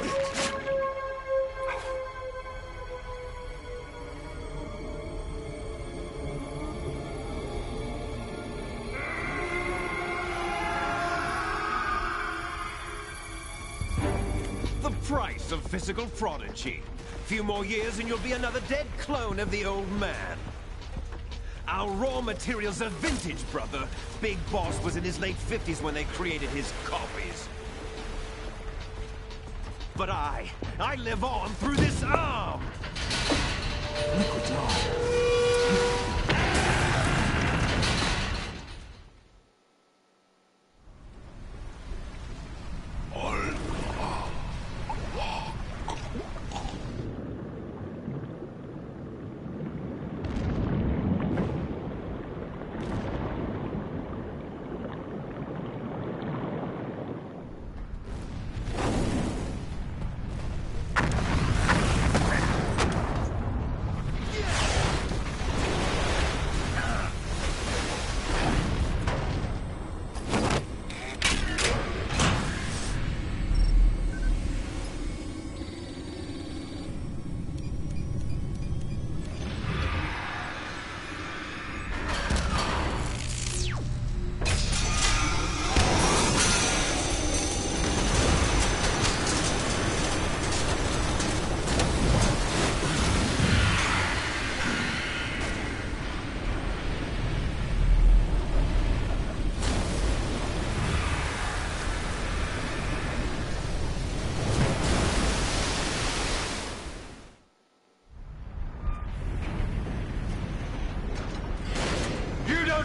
The price of physical prodigy. Few more years and you'll be another dead clone of the old man. Our raw materials are vintage, brother. Big Boss was in his late 50s when they created his copies. But I live on through this arm! Liquid's on.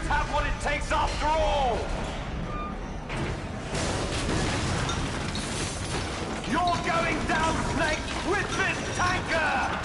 Have what it takes after all! You're going down, Snake, with this tanker!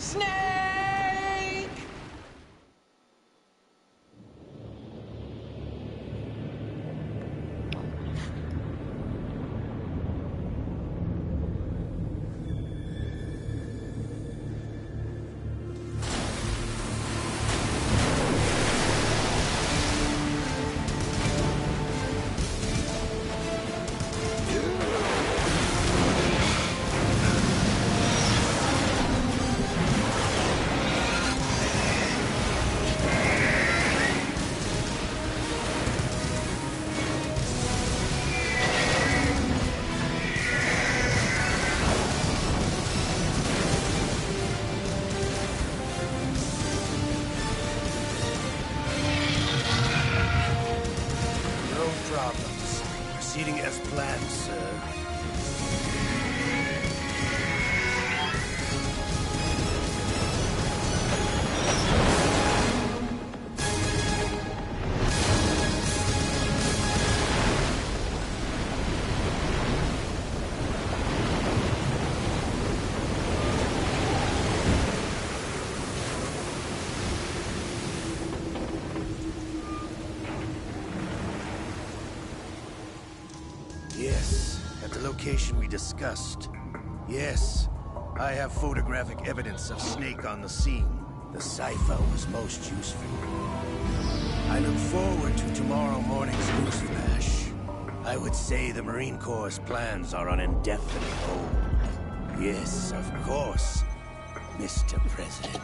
Snake! Proceeding as planned, sir. Yes, at the location we discussed. Yes, I have photographic evidence of Snake on the scene. The cipher was most useful. I look forward to tomorrow morning's news flash. I would say the Marine Corps' plans are on indefinite hold. Yes, of course, Mr. President.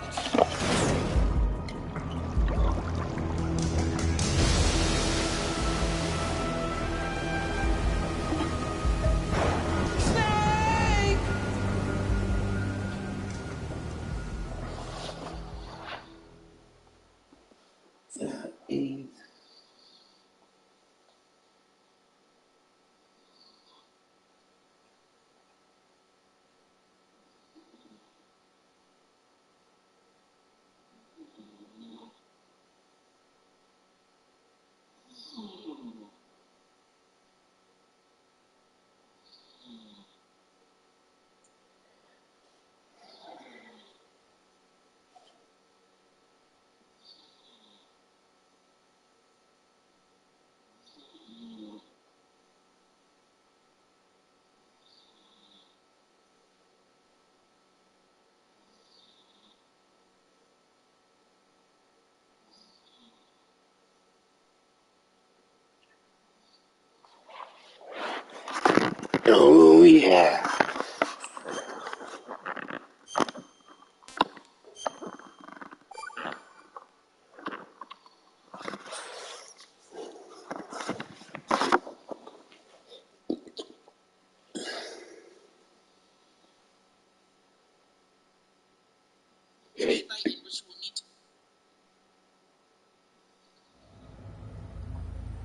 Oh, yeah.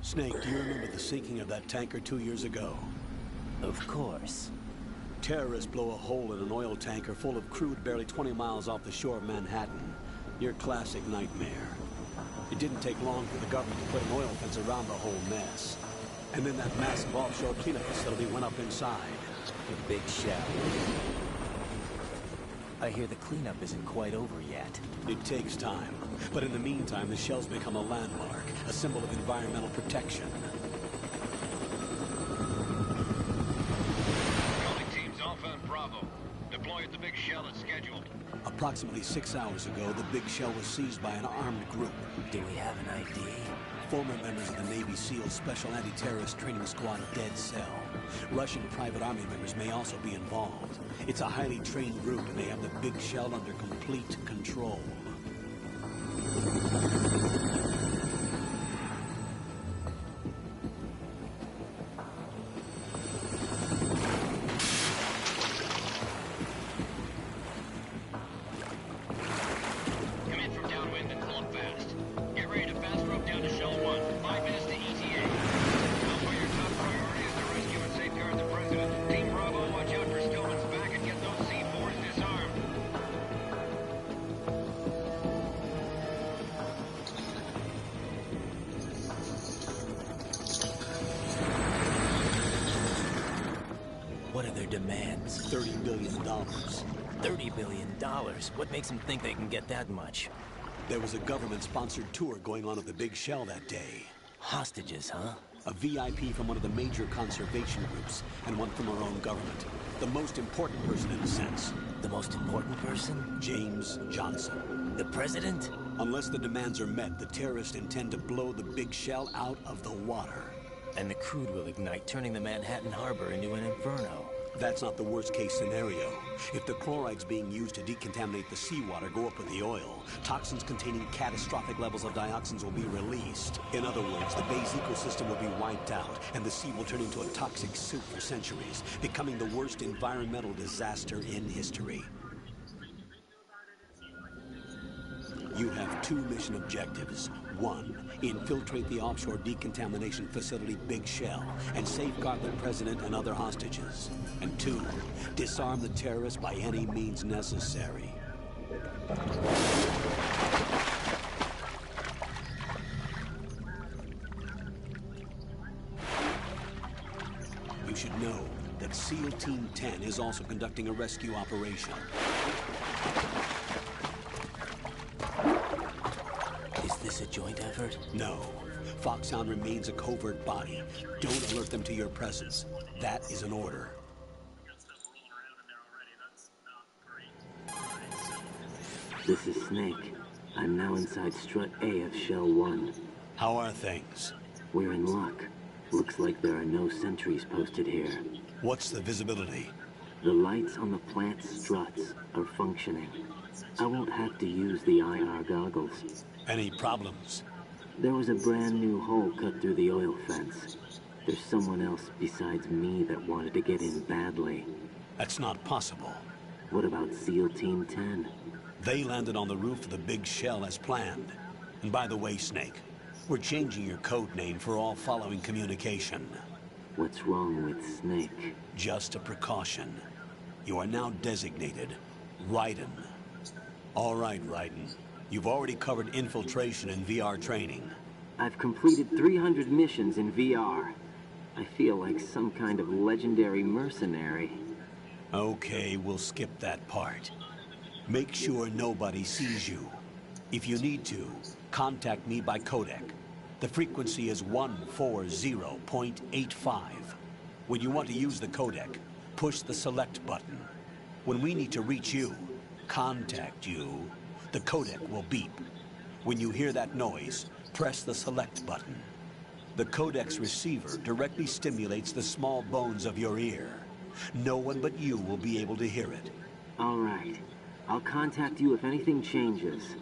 Snake, do you remember the sinking of that tanker 2 years ago? Of course. Terrorists blow a hole in an oil tanker full of crude barely 20 miles off the shore of Manhattan. Your classic nightmare. It didn't take long for the government to put an oil fence around the whole mess. And then that massive offshore cleanup facility went up inside. The big shell. I hear the cleanup isn't quite over yet. It takes time. But in the meantime, the shell's become a landmark, a symbol of environmental protection. Calling teams Alpha and Bravo. Deploy at the big shell as scheduled. Approximately 6 hours ago, the big shell was seized by an armed group. Do we have an ID? Former members of the Navy SEAL Special Anti-Terrorist Training Squad Dead Cell. Russian private army members may also be involved. It's a highly trained group and they have the big shell under complete control. Come in from downwind and pull it fast. Get ready to fast rope down to Shell 1. 5 minutes to ETA. Alpha, your top priority is to rescue and safeguard the President. Team Bravo, watch out for Stillman's back and get those C4s disarmed. What are their demands? $30 billion. $30 billion. What makes them think they can get that much? There was a government-sponsored tour going on at the Big Shell that day. Hostages, huh? A VIP from one of the major conservation groups, and one from our own government. The most important person in a sense. The most important person? James Johnson. The president? Unless the demands are met, the terrorists intend to blow the Big Shell out of the water. And the crude will ignite, turning the Manhattan Harbor into an inferno. That's not the worst-case scenario. If the chlorides being used to decontaminate the seawater go up with the oil, toxins containing catastrophic levels of dioxins will be released. In other words, the bay's ecosystem will be wiped out, and the sea will turn into a toxic soup for centuries, becoming the worst environmental disaster in history. You have 2 mission objectives. 1, infiltrate the offshore decontamination facility Big Shell and safeguard the president and other hostages. And 2, disarm the terrorists by any means necessary. You should know that SEAL Team 10 is also conducting a rescue operation. Is this a joint effort? No. Foxhound remains a covert body. Don't alert them to your presence. That is an order. This is Snake. I'm now inside Strut A of Shell 1. How are things? We're in luck. Looks like there are no sentries posted here. What's the visibility? The lights on the plant struts are functioning. I won't have to use the IR goggles. Any problems? There was a brand new hole cut through the oil fence. There's someone else besides me that wanted to get in badly. That's not possible. What about SEAL Team 10? They landed on the roof of the Big Shell as planned. And by the way, Snake, we're changing your code name for all following communication. What's wrong with Snake? Just a precaution. You are now designated Raiden. All right, Raiden. You've already covered infiltration and VR training. I've completed 300 missions in VR. I feel like some kind of legendary mercenary. Okay, we'll skip that part. Make sure nobody sees you. If you need to, contact me by codec. The frequency is 140.85. When you want to use the codec, push the select button. When we need to reach you, contact you, the codec will beep. When you hear that noise, press the select button. The codec's receiver directly stimulates the small bones of your ear. No one but you will be able to hear it. All right. I'll contact you if anything changes.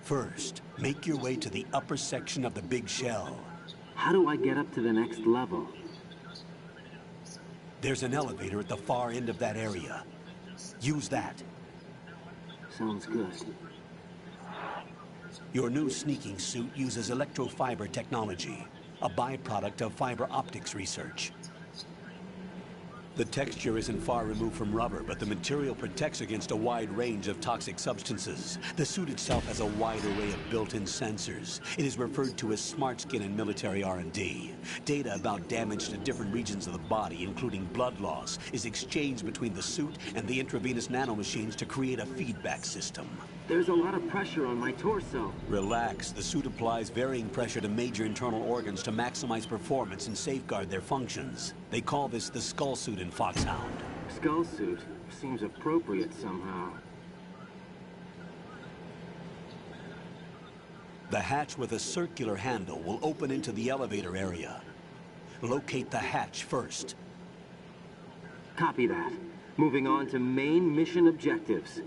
First, make your way to the upper section of the Big Shell. How do I get up to the next level? There's an elevator at the far end of that area. Use that. Sounds good. Your new sneaking suit uses electrofiber technology, a byproduct of fiber optics research. The texture isn't far removed from rubber, but the material protects against a wide range of toxic substances. The suit itself has a wide array of built-in sensors. It is referred to as smart skin in military R&D. Data about damage to different regions of the body, including blood loss, is exchanged between the suit and the intravenous nanomachines to create a feedback system. There's a lot of pressure on my torso. Relax. The suit applies varying pressure to major internal organs to maximize performance and safeguard their functions. They call this the skull suit in Foxhound. Skull suit seems appropriate somehow. The hatch with a circular handle will open into the elevator area. Locate the hatch first. Copy that. Moving on to main mission objectives.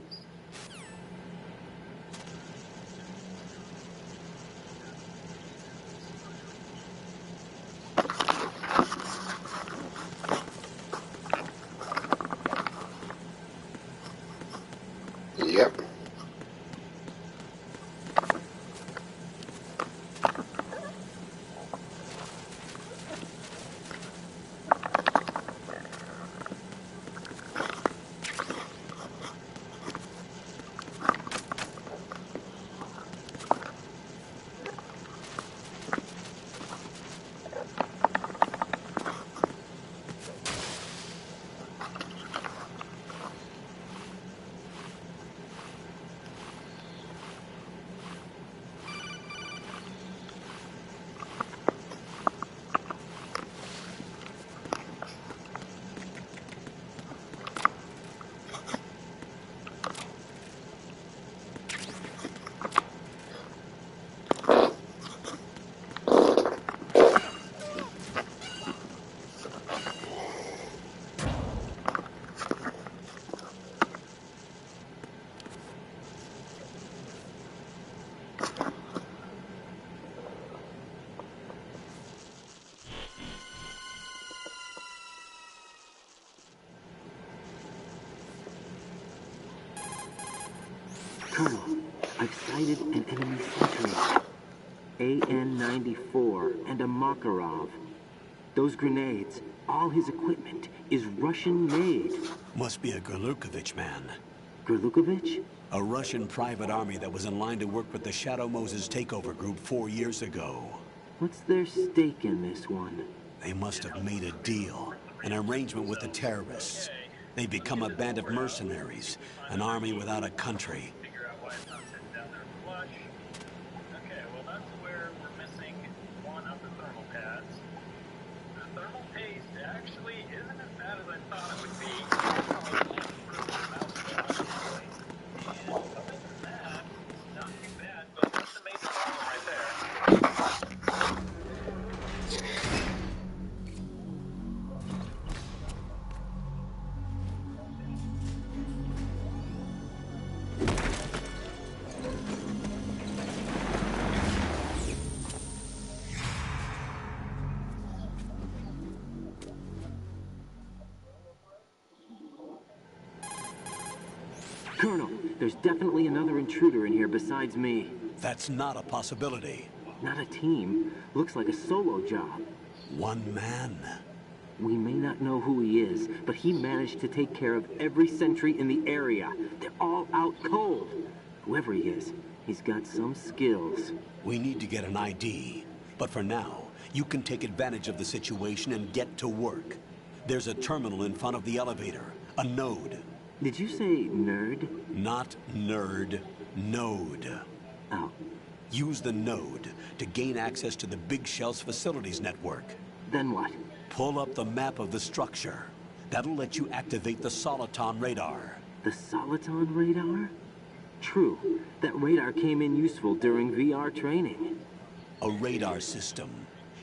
Yep. Colonel, I've sighted an enemy sentry. AN-94 and a Makarov. Those grenades, all his equipment, is Russian-made. Must be a Gerlukovich man. Gerlukovich? A Russian private army that was in line to work with the Shadow Moses takeover group 4 years ago. What's their stake in this one? They must have made a deal, an arrangement with the terrorists. They become a band of mercenaries, an army without a country. Okay, well that's where we're missing one of the thermal pads. The thermal paste actually isn't as bad as I thought it would be. And other than that, not too bad, but that's the major problem right there. Colonel, there's definitely another intruder in here besides me. That's not a possibility. Not a team. Looks like a solo job. One man. We may not know who he is, but he managed to take care of every sentry in the area. They're all out cold. Whoever he is, he's got some skills. We need to get an ID. But for now, you can take advantage of the situation and get to work. There's a terminal in front of the elevator. A node. Did you say nerd? Not nerd. Node. Oh. Use the node to gain access to the Big Shell's facilities network. Then what? Pull up the map of the structure. That'll let you activate the Soliton radar. The Soliton radar? True. That radar came in useful during VR training. A radar system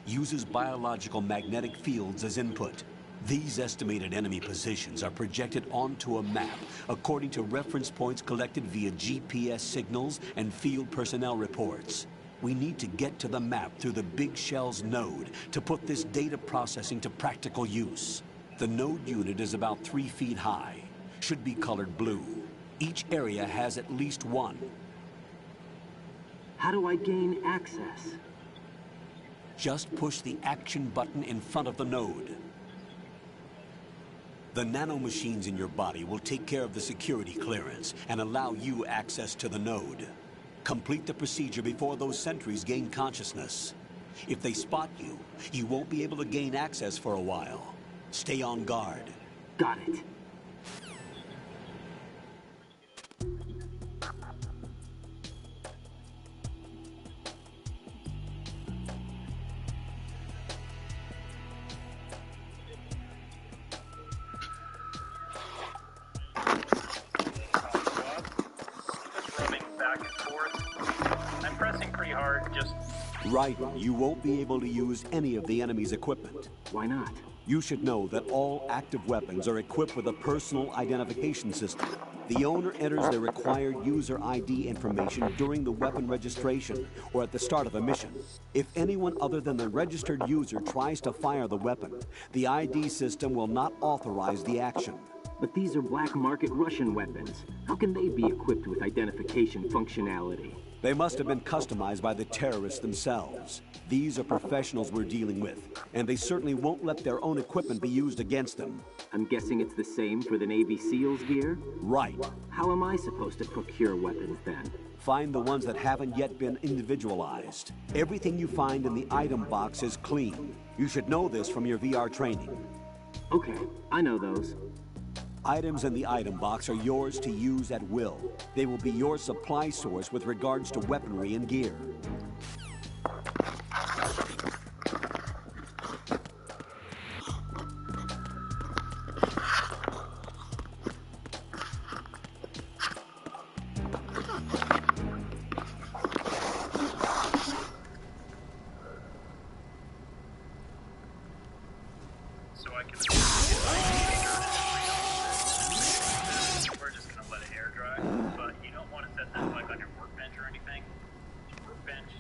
uses biological magnetic fields as input. These estimated enemy positions are projected onto a map according to reference points collected via GPS signals and field personnel reports. We need to get to the map through the Big Shell's node to put this data processing to practical use. The node unit is about 3 feet high, should be colored blue. Each area has at least one. How do I gain access? Just push the action button in front of the node. The nanomachines in your body will take care of the security clearance and allow you access to the node. Complete the procedure before those sentries gain consciousness. If they spot you, you won't be able to gain access for a while. Stay on guard. Got it. Right, you won't be able to use any of the enemy's equipment. Why not? You should know that all active weapons are equipped with a personal identification system. The owner enters their required user ID information during the weapon registration or at the start of a mission. If anyone other than the registered user tries to fire the weapon, the ID system will not authorize the action. But these are black market Russian weapons. How can they be equipped with identification functionality? They must have been customized by the terrorists themselves. These are professionals we're dealing with, and they certainly won't let their own equipment be used against them. I'm guessing it's the same for the Navy SEALs gear? Right. How am I supposed to procure weapons then? Find the ones that haven't yet been individualized. Everything you find in the item box is clean. You should know this from your VR training. Okay, I know those. Items in the item box are yours to use at will. They will be your supply source with regards to weaponry and gear. So I can... We're just gonna let it air dry, but you don't want to set this like on your workbench or anything. Your workbench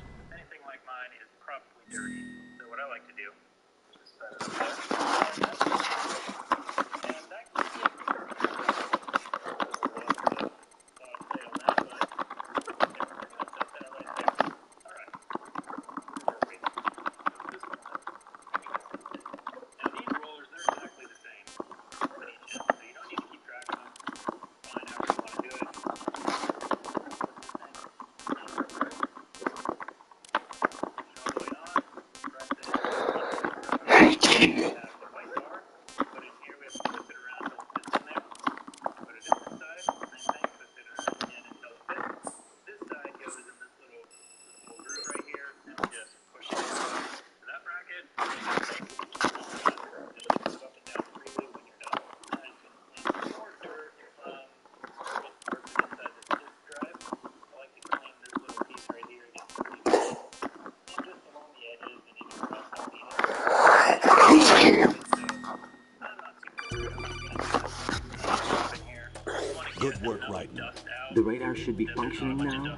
Raiden. The radar should be functioning now.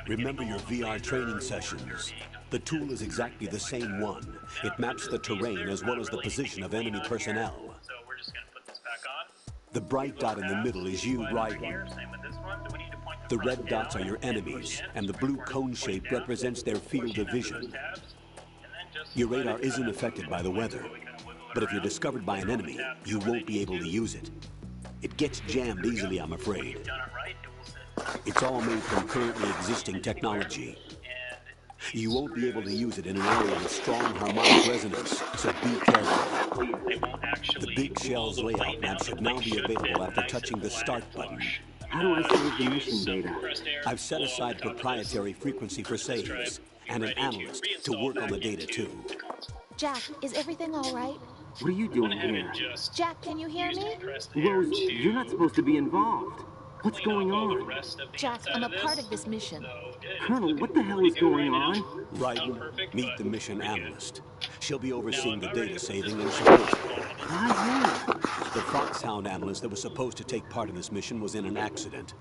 Remember your VR training sessions. The tool is exactly the same one. It maps the terrain as well as the position of enemy personnel. So we're just going to put this back on. The bright dot in the middle is you, Raiden. Same with this one. Do we need to point The red dots are your enemies, and the blue cone shape represents their field of vision. Your radar isn't affected by the weather, but if you're discovered by an enemy, you won't be able to use it. It gets jammed easily, I'm afraid. It's all made from currently existing technology. You won't be able to use it in an area with strong harmonic resonance, so be careful. The big shell's layout map should now be available after touching the start button. How do I save the mission data? I've set aside proprietary frequency for saves, and an analyst to work on the data too. Jack, is everything all right? What are you doing here? Jack, can you hear me? Rose, you're not supposed to be involved. What's going on? Jack, I'm a part of this mission. Colonel, what the hell is going on? Raiden, meet the mission analyst. She'll be overseeing the data saving and support. The Foxhound analyst that was supposed to take part in this mission was in an accident.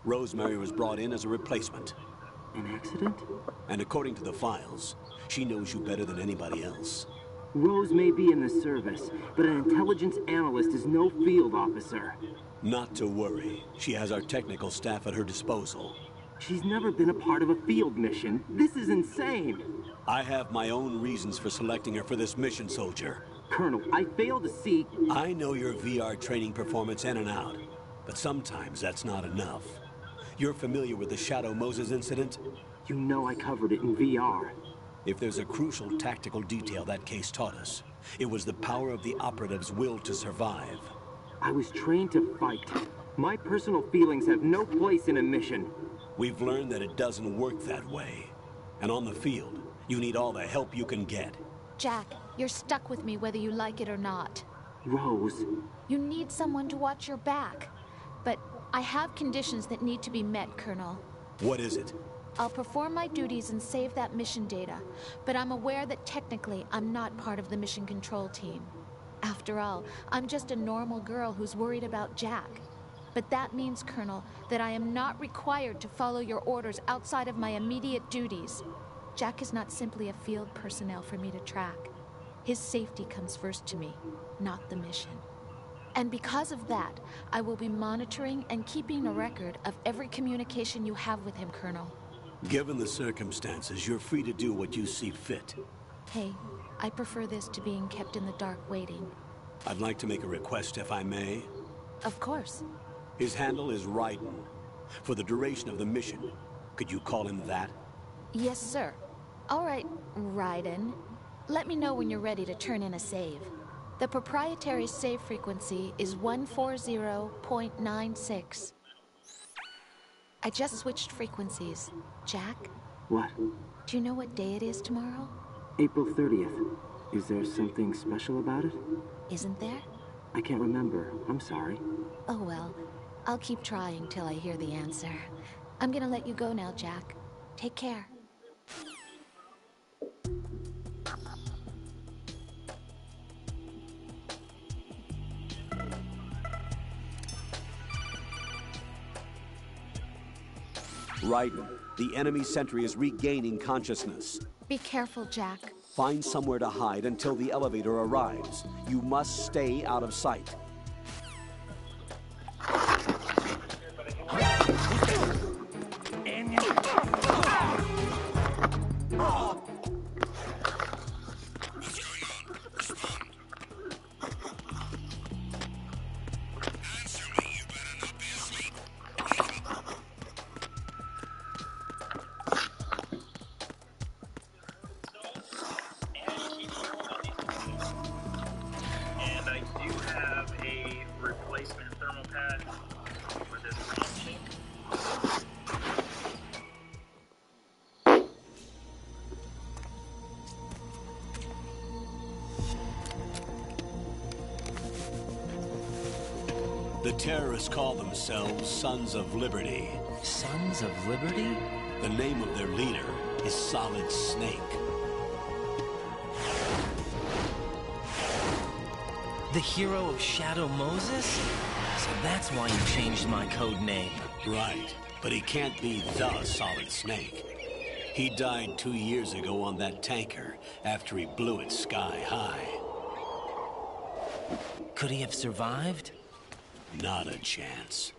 Rosemary was brought in as a replacement. An accident? And according to the files, she knows you better than anybody else. Rose may be in the service, but an intelligence analyst is no field officer. Not to worry. She has our technical staff at her disposal. She's never been a part of a field mission. This is insane. I have my own reasons for selecting her for this mission, soldier. Colonel, I fail to see... I know your VR training performance in and out, but sometimes that's not enough. You're familiar with the Shadow Moses incident? You know I covered it in VR. If there's a crucial tactical detail that case taught us, it was the power of the operative's will to survive. I was trained to fight. My personal feelings have no place in a mission. We've learned that it doesn't work that way. And on the field, you need all the help you can get. Jack, you're stuck with me whether you like it or not. Rose. You need someone to watch your back. But I have conditions that need to be met, Colonel. What is it? I'll perform my duties and save that mission data, but I'm aware that technically I'm not part of the mission control team. After all, I'm just a normal girl who's worried about Jack. But that means, Colonel, that I am not required to follow your orders outside of my immediate duties. Jack is not simply a field personnel for me to track. His safety comes first to me, not the mission. And because of that, I will be monitoring and keeping a record of every communication you have with him, Colonel. Given the circumstances, you're free to do what you see fit. Hey, I prefer this to being kept in the dark waiting. I'd like to make a request, if I may. Of course. His handle is Raiden. For the duration of the mission, could you call him that? Yes, sir. All right, Raiden. Let me know when you're ready to turn in a save. The proprietary save frequency is 140.96. I just switched frequencies. Jack? What? Do you know what day it is tomorrow? April 30th. Is there something special about it? Isn't there? I can't remember. I'm sorry. Oh well. I'll keep trying till I hear the answer. I'm gonna let you go now, Jack. Take care. Raiden, the enemy sentry is regaining consciousness. Be careful, Jack. Find somewhere to hide until the elevator arrives. You must stay out of sight. And I do have a replacement thermal pad for this range. The terrorists call themselves Sons of Liberty. Sons of Liberty? The name of their leader is Solid Snake. The hero of Shadow Moses? So that's why you changed my code name. Right. But he can't be the Solid Snake. He died 2 years ago on that tanker after he blew it sky high. Could he have survived? Not a chance.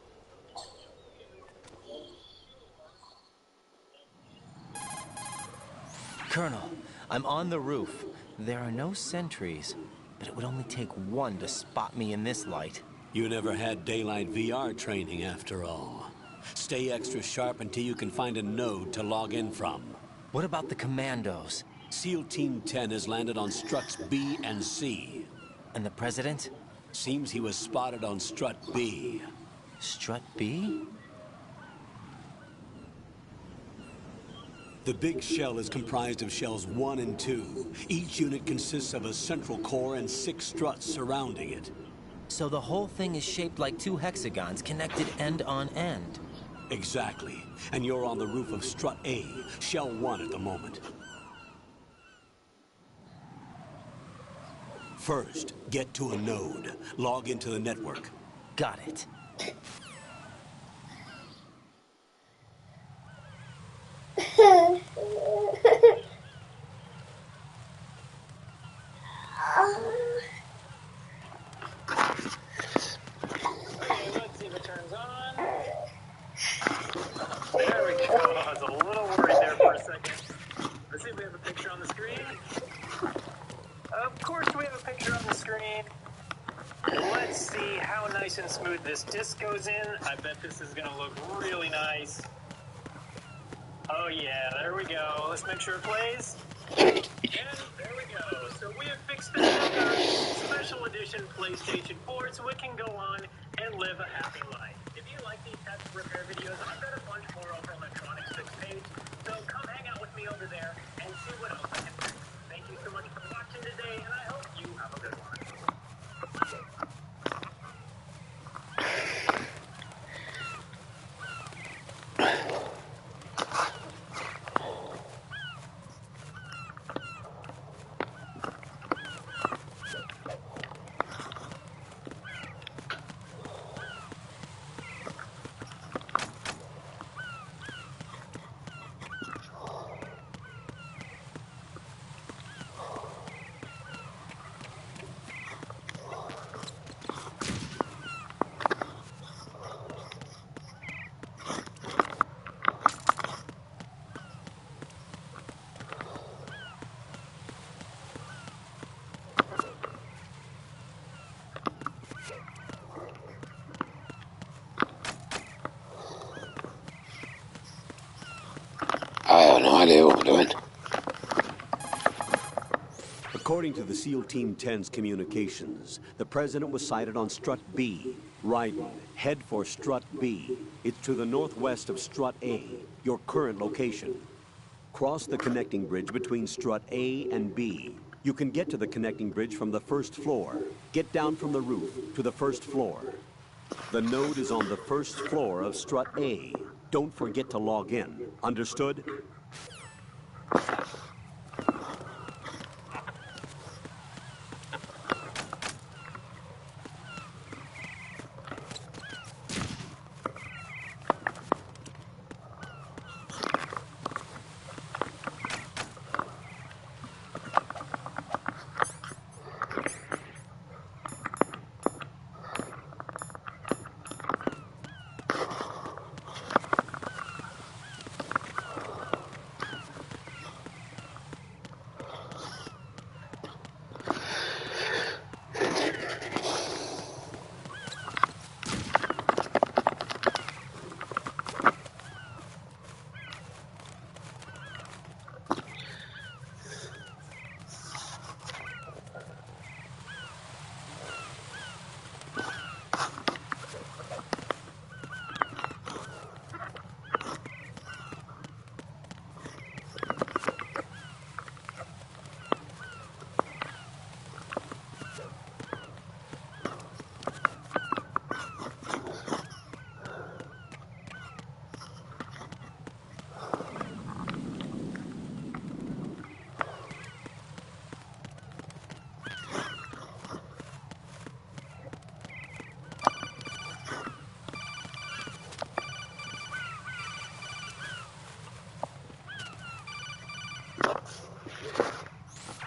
Colonel, I'm on the roof. There are no sentries, but it would only take one to spot me in this light. You never had daylight VR training after all. Stay extra sharp until you can find a node to log in from. What about the commandos? SEAL Team 10 has landed on struts B and C. And the President? Seems he was spotted on strut B. Strut B? The big shell is comprised of shells 1 and 2. Each unit consists of a central core and 6 struts surrounding it. So the whole thing is shaped like 2 hexagons connected end on end. Exactly. And you're on the roof of strut A, shell 1 at the moment. First, get to a node. Log into the network. Got it. Let's see if it turns on. There we go. I was a little worried there for a second. Let's see if we have a picture on the screen. Of course we have a picture on the screen. Let's see how nice and smooth this disc goes in. I bet this is going to look really nice. Oh yeah, there we go. Let's make sure it plays. And there we go. So we have fixed another special edition PlayStation 4 so it can go on and live a happy life. If you like these types of repair videos, I've got a bunch more over on the Electronics Fix page. So come hang out with me over there and see what else I can fix. Thank you so much for watching today, and I hope you have a good one. I have no idea what we're doing. According to the SEAL Team 10's communications, the President was sighted on strut B. Raiden, head for strut B. It's to the northwest of strut A, your current location. Cross the connecting bridge between strut A and B. You can get to the connecting bridge from the first floor. Get down from the roof to the first floor. The node is on the first floor of strut A. Don't forget to log in. Understood?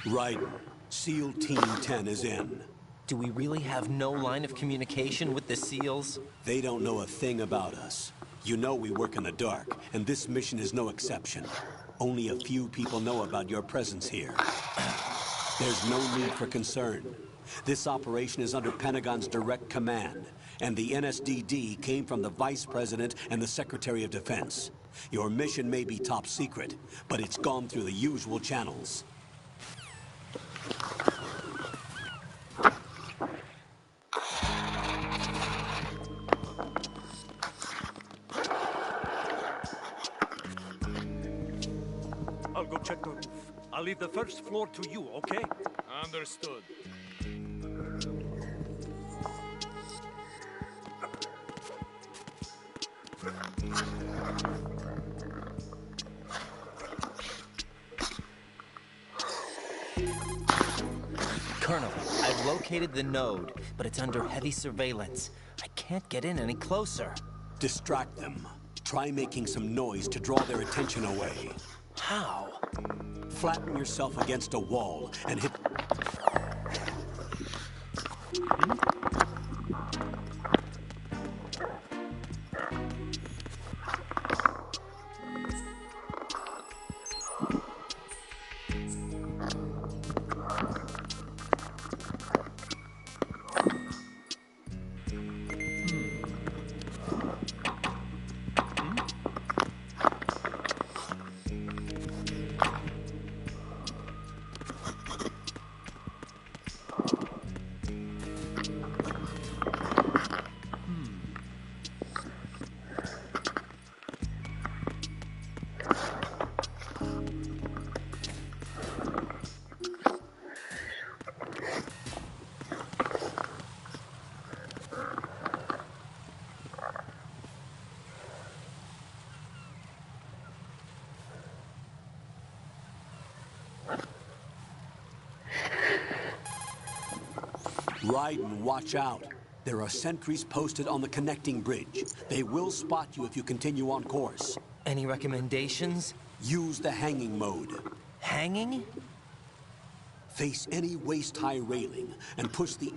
Raiden, SEAL Team 10 is in. Do we really have no line of communication with the SEALs? They don't know a thing about us. You know we work in the dark, and this mission is no exception. Only a few people know about your presence here. There's no need for concern. This operation is under Pentagon's direct command, and the NSDD came from the Vice President and the Secretary of Defense. Your mission may be top secret, but it's gone through the usual channels. I'll go check the roof. I'll leave the first floor to you, okay? Understood. Colonel, I've located the node, but it's under heavy surveillance. I can't get in any closer. Distract them. Try making some noise to draw their attention away. How? Flatten yourself against a wall and hit... Raiden, watch out. There are sentries posted on the connecting bridge. They will spot you if you continue on course. Any recommendations? Use the hanging mode. Hanging? Face any waist-high railing and push the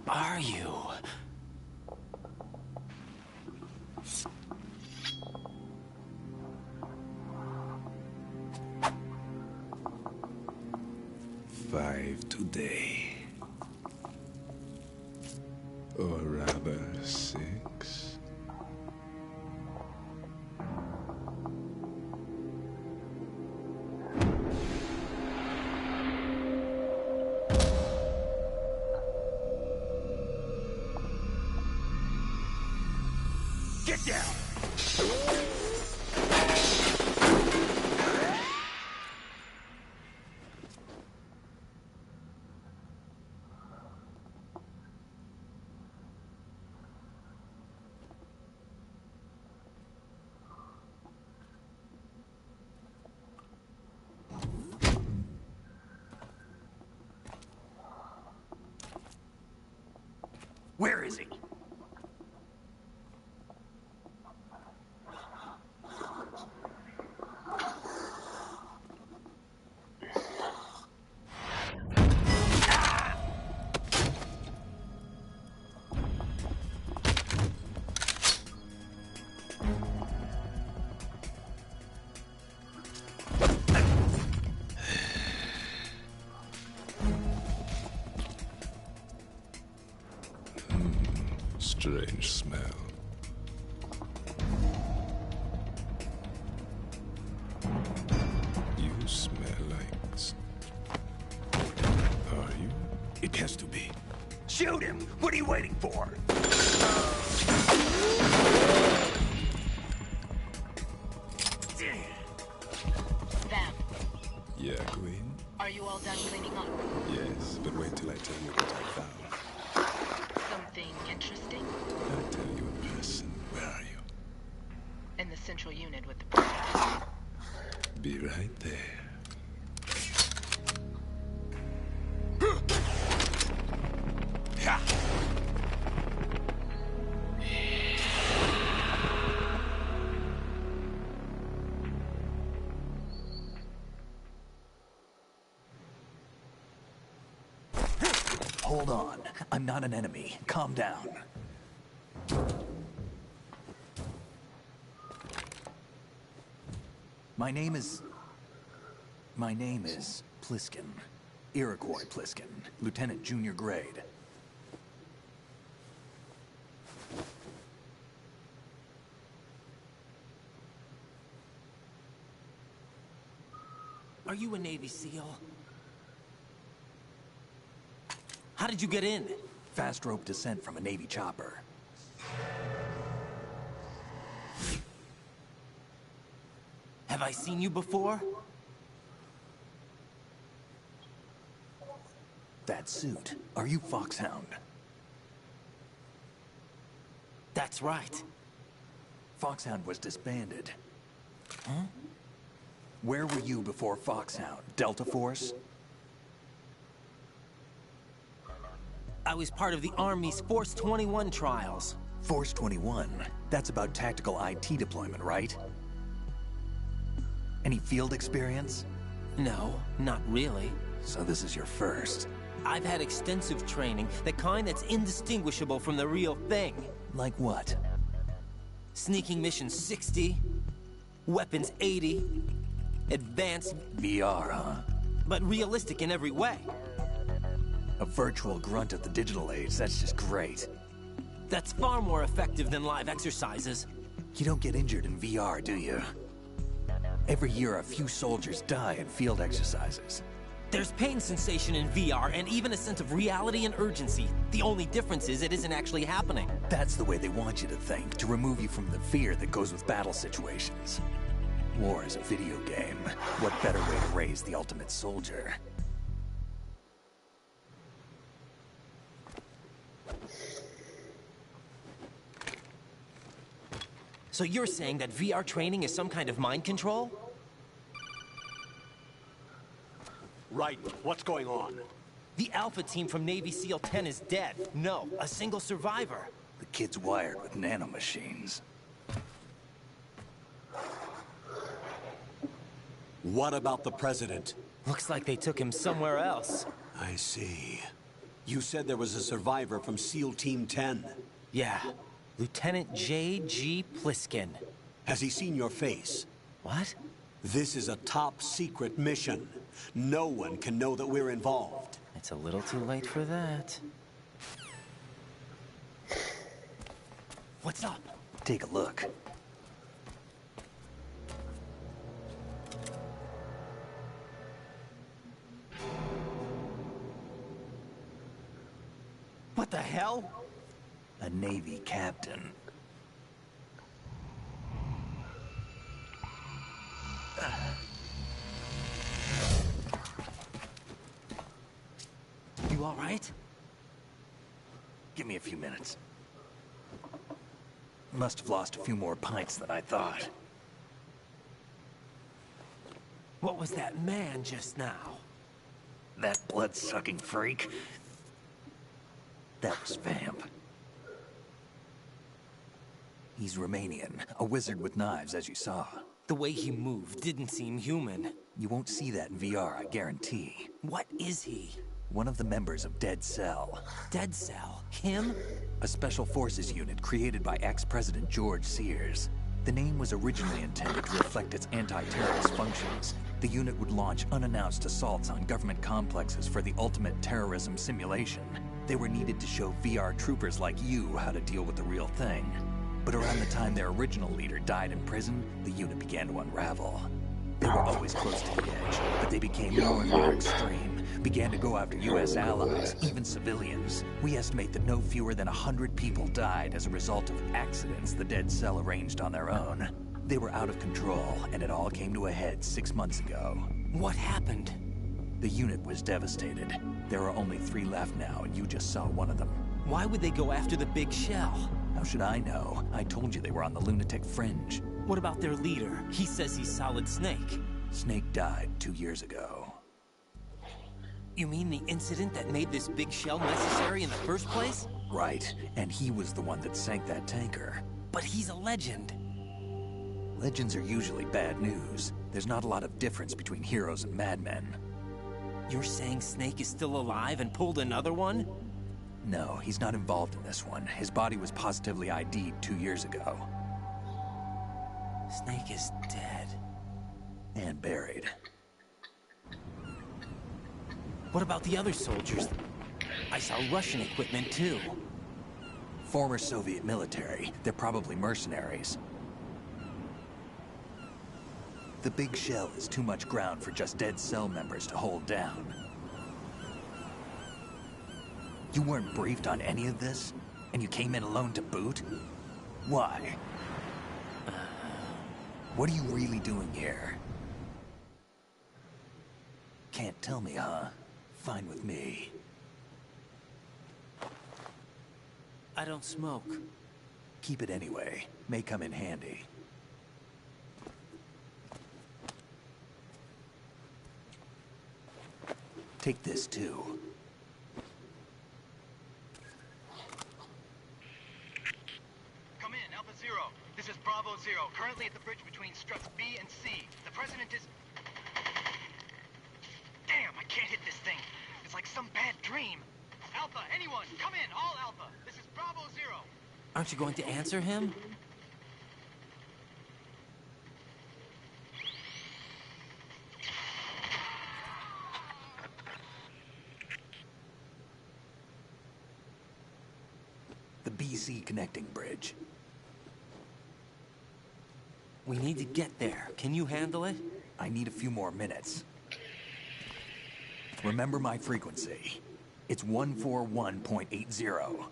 are you? Five today. Or rather, 6. Get down! Where is he? Strange smell. You smell like... Are you? It has to be. Shoot him! What are you waiting for? Bam. Yeah, Queen? Are you all done cleaning up? Yes, but wait till I tell you what I found. Something interesting? I'll tell you in person. Where are you? In the central unit with the president. Be right there. Hold on. I'm not an enemy. Calm down. My name is Pliskin. Iroquois Pliskin. Lieutenant Junior Grade. Are you a Navy SEAL? How did you get in? Fast rope descent from a Navy chopper. Have I seen you before? That suit. Are you Foxhound? That's right. Foxhound was disbanded. Huh? Where were you before Foxhound? Delta Force? I was part of the Army's Force 21 trials. Force 21? That's about tactical IT deployment, right? Any field experience? No, not really. So this is your first? I've had extensive training, the kind that's indistinguishable from the real thing. Like what? Sneaking mission 60, weapons 80, advanced... VR, huh? But realistic in every way. A virtual grunt of the digital age, that's just great. That's far more effective than live exercises. You don't get injured in VR, do you? Every year, a few soldiers die in field exercises. There's pain sensation in VR, and even a sense of reality and urgency. The only difference is it isn't actually happening. That's the way they want you to think, to remove you from the fear that goes with battle situations. War is a video game. What better way to raise the ultimate soldier? So you're saying that VR training is some kind of mind control? Right. What's going on? The Alpha team from Navy SEAL 10 is dead. No, a single survivor. The kid's wired with nanomachines. What about the president? Looks like they took him somewhere else. I see. You said there was a survivor from SEAL Team 10. Yeah. Lieutenant J.G. Pliskin. Has he seen your face? What? This is a top-secret mission. No one can know that we're involved. It's a little too late for that. What's up? Take a look. What the hell? A Navy captain. You all right? Give me a few minutes. Must have lost a few more pints than I thought. What was that man just now? That blood-sucking freak? That was Vamp. He's Romanian, a wizard with knives, as you saw. The way he moved didn't seem human. You won't see that in VR, I guarantee. What is he? One of the members of Dead Cell. Dead Cell? Him? A special forces unit created by ex-President George Sears. The name was originally intended to reflect its anti-terrorist functions. The unit would launch unannounced assaults on government complexes for the ultimate terrorism simulation. They were needed to show VR troopers like you how to deal with the real thing. But around the time their original leader died in prison, the unit began to unravel. They were always close to the edge, but they became more and more extreme, began to go after U.S. allies, even civilians. We estimate that no fewer than 100 people died as a result of accidents the Dead Cell arranged on their own. They were out of control, and it all came to a head 6 months ago. What happened? The unit was devastated. There are only 3 left now, and you just saw one of them. Why would they go after the big shell? How should I know? I told you they were on the lunatic fringe. What about their leader? He says he's Solid Snake. Snake died 2 years ago. You mean the incident that made this big shell necessary in the first place? Right, and he was the one that sank that tanker. But he's a legend. Legends are usually bad news. There's not a lot of difference between heroes and madmen. You're saying Snake is still alive and pulled another one? No, he's not involved in this one. His body was positively ID'd 2 years ago. Snake is dead. And buried. What about the other soldiers? I saw Russian equipment too. Former Soviet military. They're probably mercenaries. The big shell is too much ground for just Dead Cell members to hold down. You weren't briefed on any of this? And you came in alone to boot? Why? What are you really doing here? Can't tell me, huh? Fine with me. I don't smoke. Keep it anyway. May come in handy. Take this too. Come in, Alpha Zero. This is Bravo Zero, currently at the bridge between struts B and C. The President is... Damn, I can't hit this thing. It's like some bad dream. Alpha, anyone, come in, all Alpha. This is Bravo Zero. Aren't you going to answer him? The BC connecting bridge. We need to get there. Can you handle it? I need a few more minutes. Remember my frequency. It's 141.80.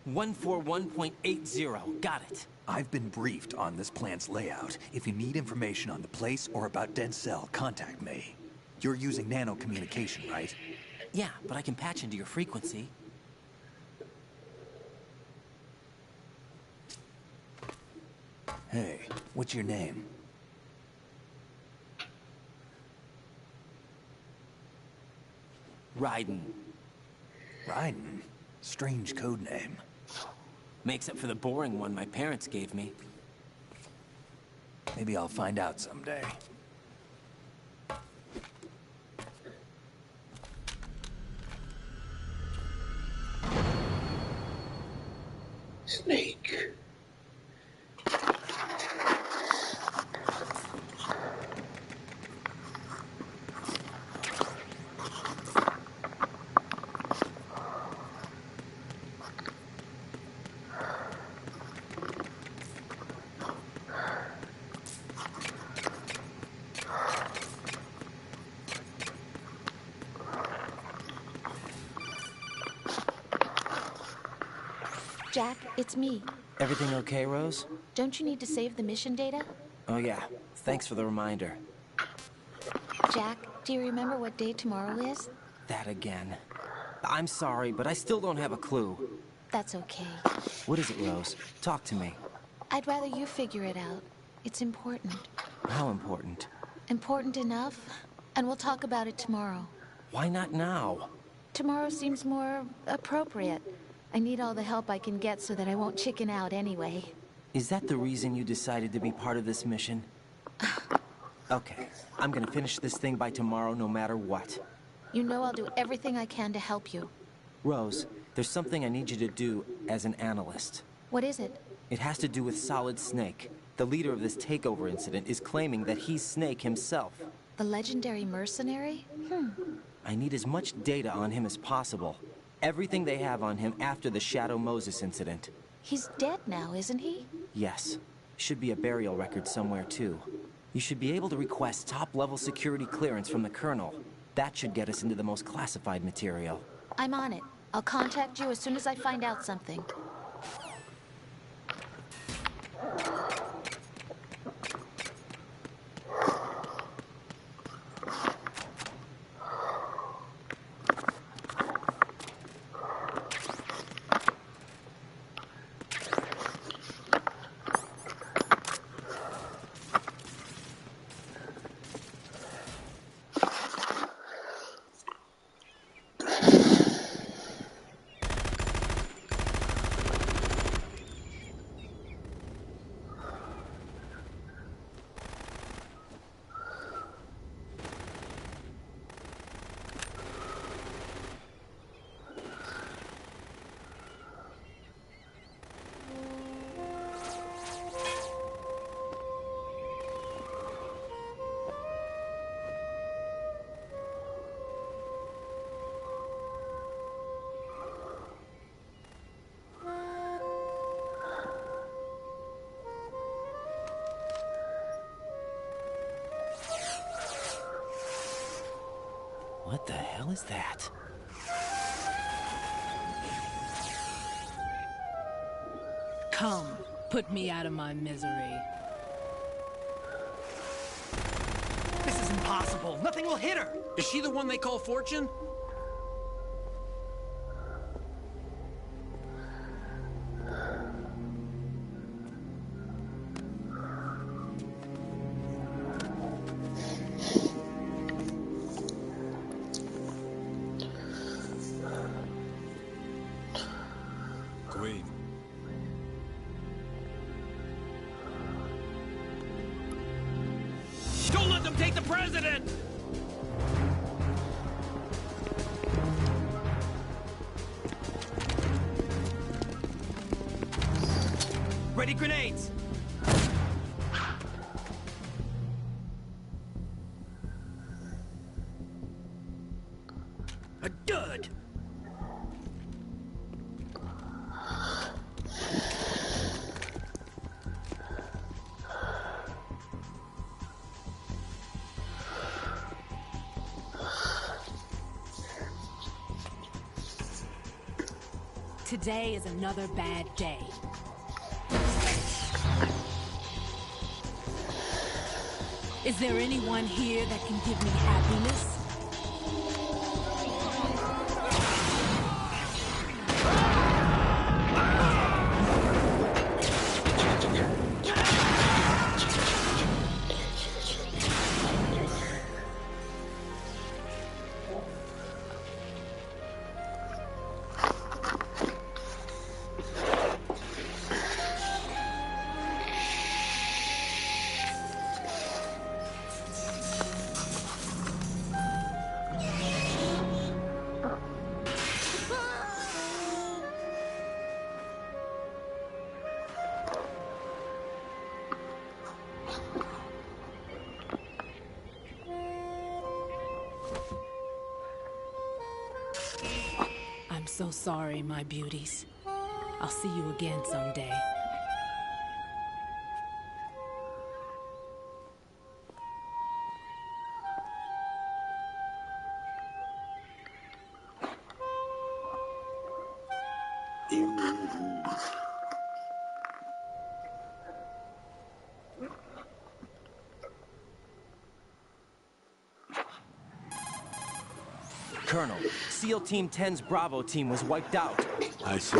141.80. Got it. I've been briefed on this plant's layout. If you need information on the place or about Dead Cell, contact me. You're using nano communication, right? Yeah, but I can patch into your frequency. Hey, what's your name? Raiden. Raiden? Strange code name. Makes up for the boring one my parents gave me. Maybe I'll find out someday. Snake. Jack, it's me. Everything okay, Rose? Don't you need to save the mission data? Oh yeah, thanks for the reminder. Jack, do you remember what day tomorrow is? That again. I'm sorry, but I still don't have a clue. That's okay. What is it, Rose? Talk to me. I'd rather you figure it out. It's important. How important? Important enough, and we'll talk about it tomorrow. Why not now? Tomorrow seems more appropriate. I need all the help I can get so that I won't chicken out anyway. Is that the reason you decided to be part of this mission? Okay, I'm gonna finish this thing by tomorrow no matter what. You know I'll do everything I can to help you. Rose, there's something I need you to do as an analyst. What is it? It has to do with Solid Snake. The leader of this takeover incident is claiming that he's Snake himself. The legendary mercenary? I need as much data on him as possible. Everything they have on him after the Shadow Moses incident. He's dead now, isn't he? Yes. Should be a burial record somewhere, too. You should be able to request top-level security clearance from the Colonel. That should get us into the most classified material. I'm on it. I'll contact you as soon as I find out something. What the hell is that? Come, put me out of my misery. This is impossible. Nothing will hit her. Is she the one they call Fortune? Queen. Don't let them take the president! Ready grenades! A dud! Today is another bad day. Is there anyone here that can give me happiness? I'm so sorry, my beauties. I'll see you again someday. Colonel, SEAL Team 10's Bravo team was wiped out. I see.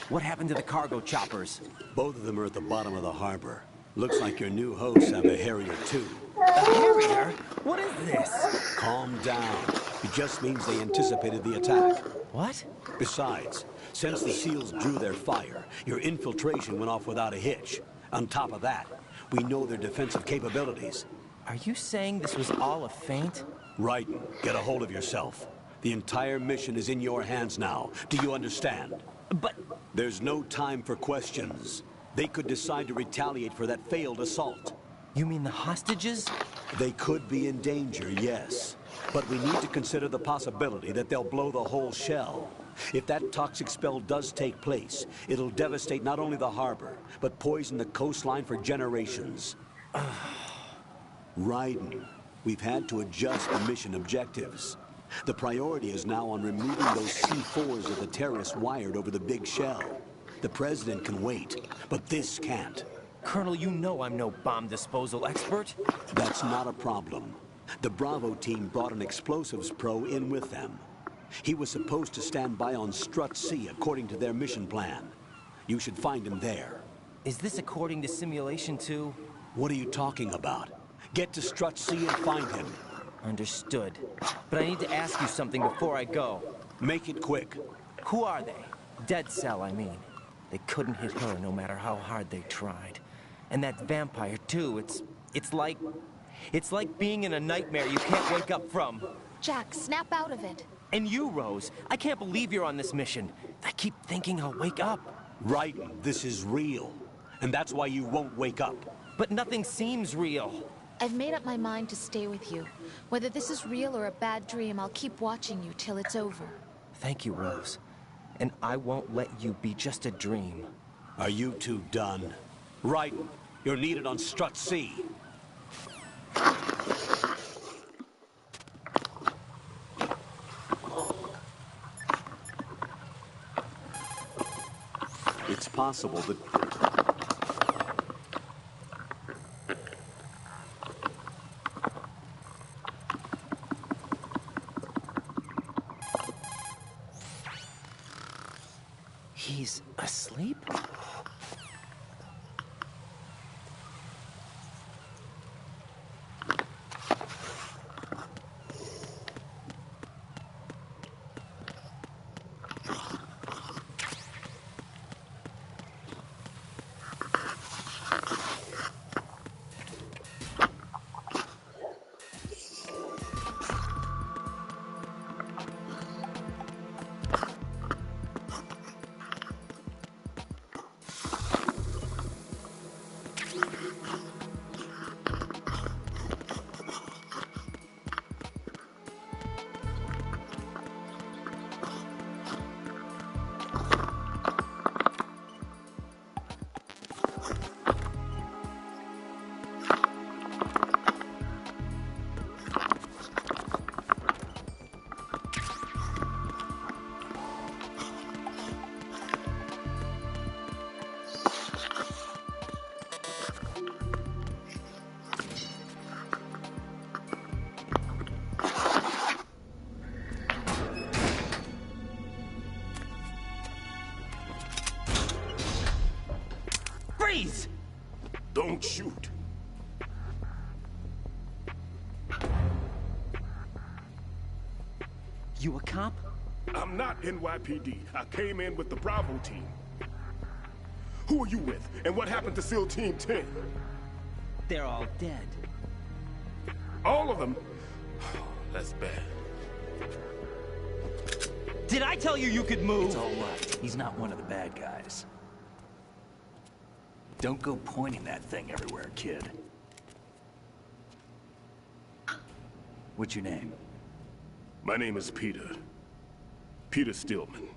What happened to the cargo choppers? Both of them are at the bottom of the harbor. Looks like your new hosts have a Harrier too. A Harrier? What is this? Calm down. It just means they anticipated the attack. What? Besides, since the SEALs drew their fire, your infiltration went off without a hitch. On top of that, we know their defensive capabilities. Are you saying this was all a feint? Raiden, get a hold of yourself. The entire mission is in your hands now. Do you understand? But... There's no time for questions. They could decide to retaliate for that failed assault. You mean the hostages? They could be in danger, yes. But we need to consider the possibility that they'll blow the whole shell. If that toxic spell does take place, it'll devastate not only the harbor, but poison the coastline for generations. Raiden, we've had to adjust the mission objectives. The priority is now on removing those C4s that the terrorists wired over the big shell. The President can wait, but this can't. Colonel, you know I'm no bomb disposal expert. That's not a problem. The Bravo team brought an explosives pro in with them. He was supposed to stand by on Strut C according to their mission plan. You should find him there. Is this according to Simulation 2? What are you talking about? Get to Strut C and find him. Understood. But I need to ask you something before I go. Make it quick. Who are they? Dead Cell, I mean. They couldn't hit her no matter how hard they tried. And that vampire, too, it's like being in a nightmare you can't wake up from. Jack, snap out of it. And you, Rose, I can't believe you're on this mission. I keep thinking I'll wake up. Raiden, this is real. And that's why you won't wake up. But nothing seems real. I've made up my mind to stay with you. Whether this is real or a bad dream, I'll keep watching you till it's over. Thank you, Rose. And I won't let you be just a dream. Are you two done? Raiden, you're needed on Strut C. It's possible that... He's asleep? Freeze! Don't shoot. You a cop? I'm not NYPD. I came in with the Bravo team. Who are you with? And what happened to SEAL Team 10? They're all dead. All of them? That's bad. Did I tell you you could move? It's all right. He's not one of the bad guys. Don't go pointing that thing everywhere, kid. What's your name? My name is Peter. Peter Stillman.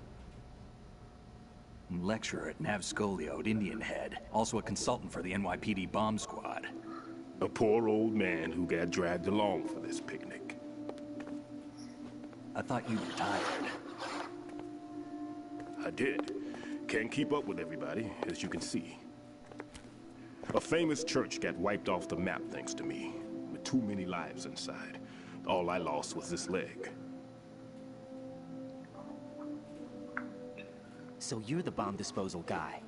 Lecturer at Navscolio at Indian Head. Also a consultant for the NYPD bomb squad. A poor old man who got dragged along for this picnic. I thought you retired. I did. Can't keep up with everybody, as you can see. A famous church got wiped off the map thanks to me, with too many lives inside. All I lost was this leg. So you're the bomb disposal guy.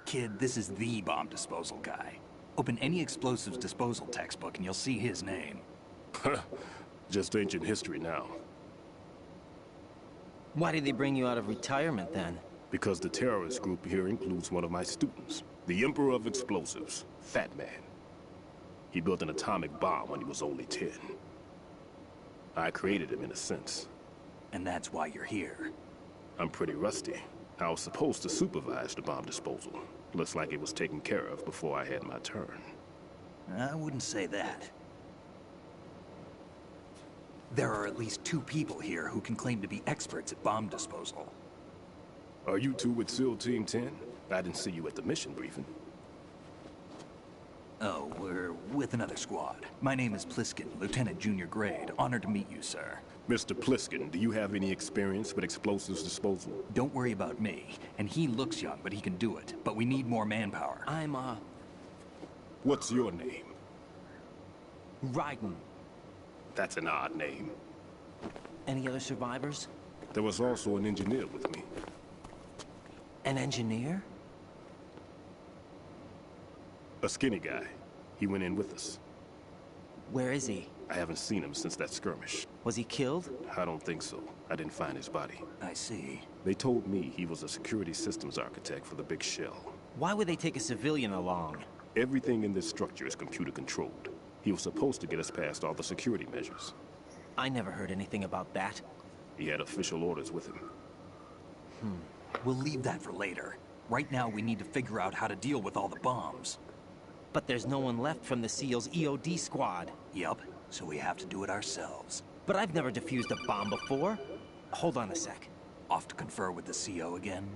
Kid, this is the bomb disposal guy. Open any explosives disposal textbook and you'll see his name. Just ancient history now. Why did they bring you out of retirement then? Because the terrorist group here includes one of my students, the Emperor of Explosives, Fat Man. He built an atomic bomb when he was only 10. I created him in a sense. And that's why you're here. I'm pretty rusty. I was supposed to supervise the bomb disposal. Looks like it was taken care of before I had my turn. I wouldn't say that. There are at least 2 people here who can claim to be experts at bomb disposal. Are you two with SEAL Team 10? I didn't see you at the mission briefing. Oh, we're with another squad. My name is Pliskin, Lieutenant Junior Grade. Honored to meet you, sir. Mr. Pliskin, do you have any experience with explosives disposal? Don't worry about me. And he looks young, but he can do it. But we need more manpower. What's your name? Raiden. That's an odd name. Any other survivors? There was also an engineer with me. An engineer? A skinny guy. He went in with us. Where is he? I haven't seen him since that skirmish. Was he killed? I don't think so. I didn't find his body. I see. They told me he was a security systems architect for the big shell. Why would they take a civilian along? Everything in this structure is computer controlled. He was supposed to get us past all the security measures. I never heard anything about that. He had official orders with him. We'll leave that for later. Right now, we need to figure out how to deal with all the bombs. But there's no one left from the SEAL's EOD squad. Yup, so we have to do it ourselves. But I've never defused a bomb before. Hold on a sec. Off to confer with the CO again?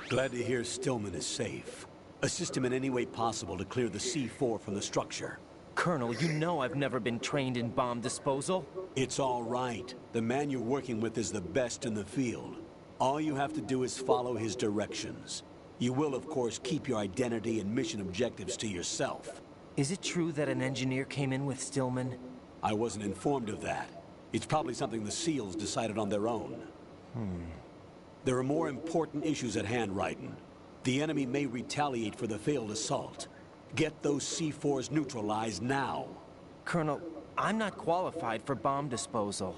Glad to hear Stillman is safe. Assist him in any way possible to clear the C4 from the structure. Colonel, you know I've never been trained in bomb disposal. It's all right. The man you're working with is the best in the field. All you have to do is follow his directions. You will, of course, keep your identity and mission objectives to yourself. Is it true that an engineer came in with Stillman? I wasn't informed of that. It's probably something the SEALs decided on their own. There are more important issues at hand, Raiden. The enemy may retaliate for the failed assault. Get those C4s neutralized now. Colonel, I'm not qualified for bomb disposal.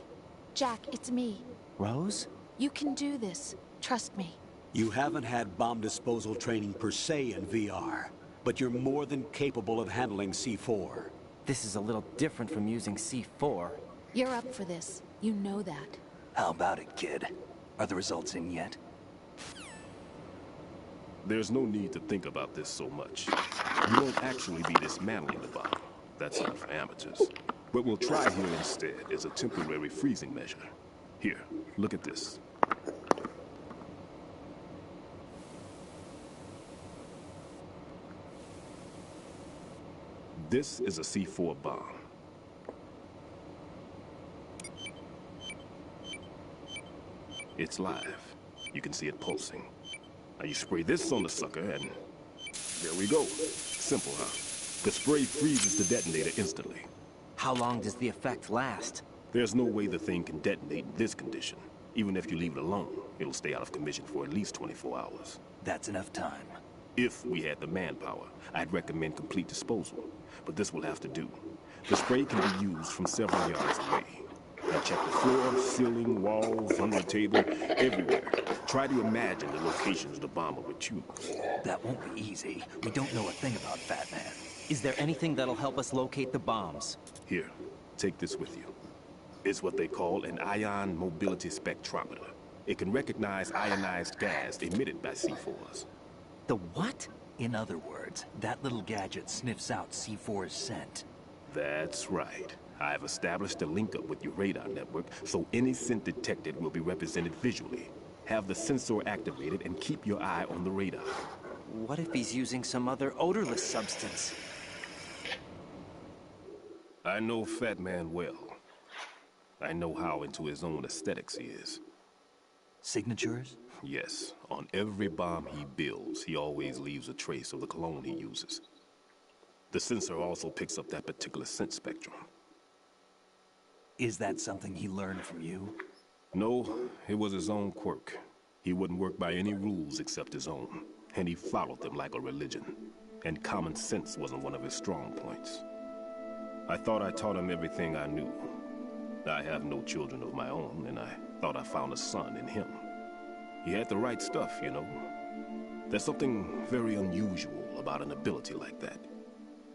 Jack, it's me. Rose? You can do this. Trust me. You haven't had bomb disposal training per se in VR, but you're more than capable of handling C4. This is a little different from using C4. You're up for this. You know that. How about it, kid? Are the results in yet? There's no need to think about this so much. You won't actually be dismantling the bomb. That's not for amateurs. What we'll try here instead is a temporary freezing measure. Here, look at this. This is a C4 bomb. It's live. You can see it pulsing. Now you spray this on the sucker and there we go. Simple, huh? The spray freezes the detonator instantly. How long does the effect last? There's no way the thing can detonate in this condition. Even if you leave it alone, it'll stay out of commission for at least 24 hours. That's enough time. If we had the manpower, I'd recommend complete disposal. But this will have to do. The spray can be used from several yards away. Now check the floor, ceiling, walls, under the table, everywhere. Try to imagine the locations the bomber would choose. That won't be easy. We don't know a thing about Fat Man. Is there anything that'll help us locate the bombs? Here, take this with you. It's what they call an ion mobility spectrometer. It can recognize ionized gas emitted by C4s. The what? In other words, that little gadget sniffs out C4's scent. That's right. I've established a link-up with your radar network, so any scent detected will be represented visually. Have the sensor activated and keep your eye on the radar. What if he's using some other odorless substance? I know Fat Man well. I know how into his own aesthetics he is. Signatures? Yes. On every bomb he builds, he always leaves a trace of the cologne he uses. The sensor also picks up that particular scent spectrum. Is that something he learned from you? No, it was his own quirk. He wouldn't work by any rules except his own, and he followed them like a religion. And common sense wasn't one of his strong points. I thought I taught him everything I knew. I have no children of my own, and I thought I found a son in him. He had the right stuff, you know. There's something very unusual about an ability like that.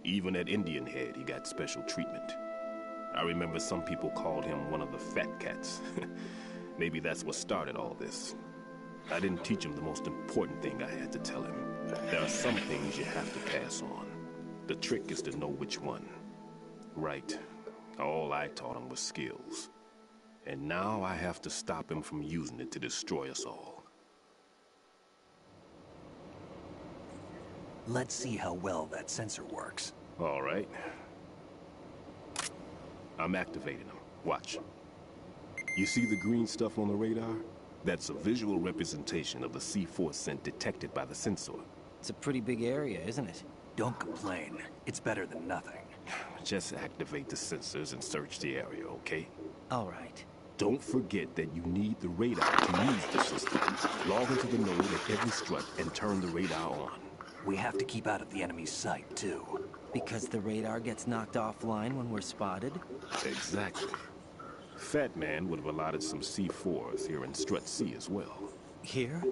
Even at Indian Head, he got special treatment. I remember some people called him one of the fat cats. Maybe that's what started all this. I didn't teach him the most important thing I had to tell him. There are some things you have to pass on. The trick is to know which one. Right. All I taught him was skills. And now I have to stop him from using it to destroy us all. Let's see how well that sensor works. All right. I'm activating them. Watch. You see the green stuff on the radar? That's a visual representation of the C4 scent detected by the sensor. It's a pretty big area, isn't it? Don't complain. It's better than nothing. Just activate the sensors and search the area, okay? All right. Don't forget that you need the radar to use the system. Log into the node at every strut and turn the radar on. We have to keep out of the enemy's sight, too. Because the radar gets knocked offline when we're spotted? Exactly. Fat Man would have allotted some C4s here in Strut C as well. Here?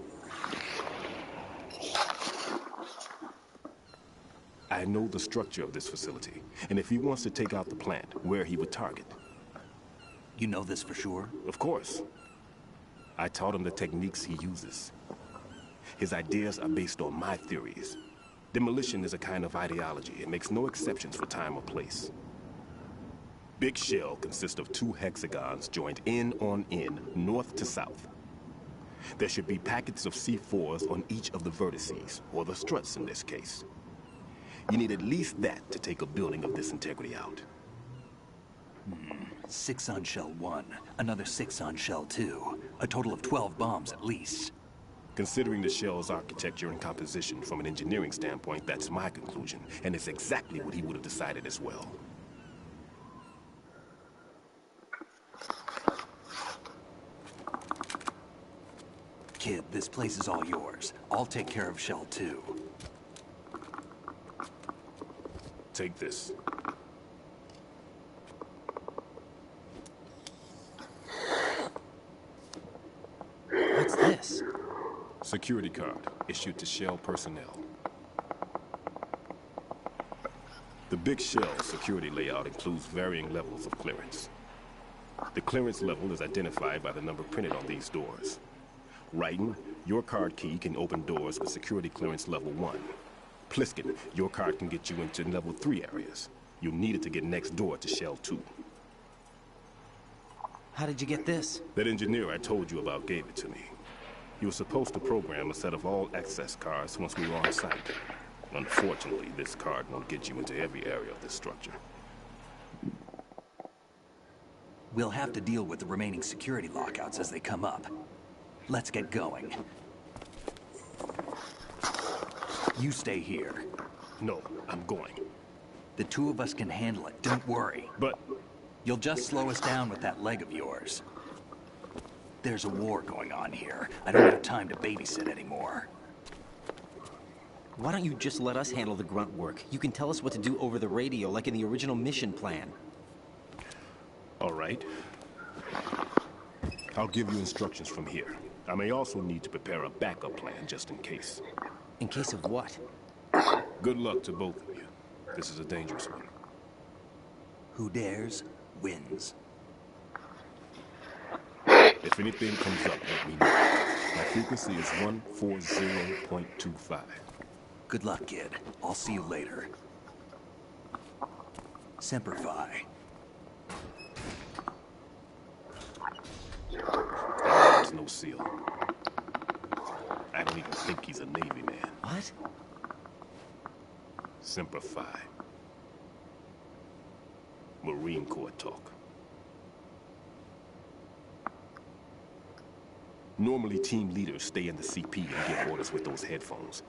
I know the structure of this facility, and if he wants to take out the plant, where he would target. You know this for sure? Of course. I taught him the techniques he uses. His ideas are based on my theories. Demolition is a kind of ideology. It makes no exceptions for time or place. Big Shell consists of 2 hexagons joined end on end, north to south. There should be packets of C4s on each of the vertices, or the struts in this case. You need at least that to take a building of this integrity out. 6 on Shell 1, another 6 on Shell 2. A total of 12 bombs at least. Considering the shell's architecture and composition from an engineering standpoint, that's my conclusion, and it's exactly what he would have decided as well. Kid, this place is all yours. I'll take care of Shell 2. Take this. What's this? Security card, issued to Shell personnel. The Big Shell security layout includes varying levels of clearance. The clearance level is identified by the number printed on these doors. Raiden, your card key can open doors with security clearance level 1. Pliskin, your card can get you into level 3 areas. You'll need it to get next door to Shell 2. How did you get this? That engineer I told you about gave it to me. He was supposed to program a set of all access cards once we were on site. Unfortunately, this card won't get you into every area of this structure. We'll have to deal with the remaining security lockouts as they come up. Let's get going. You stay here. No, I'm going. The 2 of us can handle it, don't worry. But... You'll just slow us down with that leg of yours. There's a war going on here. I don't have time to babysit anymore. Why don't you just let us handle the grunt work? You can tell us what to do over the radio, like in the original mission plan. All right. I'll give you instructions from here. I may also need to prepare a backup plan just in case. In case of what? Good luck to both of you. This is a dangerous one. Who dares, wins. If anything comes up, let me know. My frequency is 140.25. Good luck, kid. I'll see you later. Semper Fi. There's no SEAL. I don't even think he's a Navy man. What? Semper Fi. Marine Corps talk. Normally, team leaders stay in the CP and give orders with those headphones.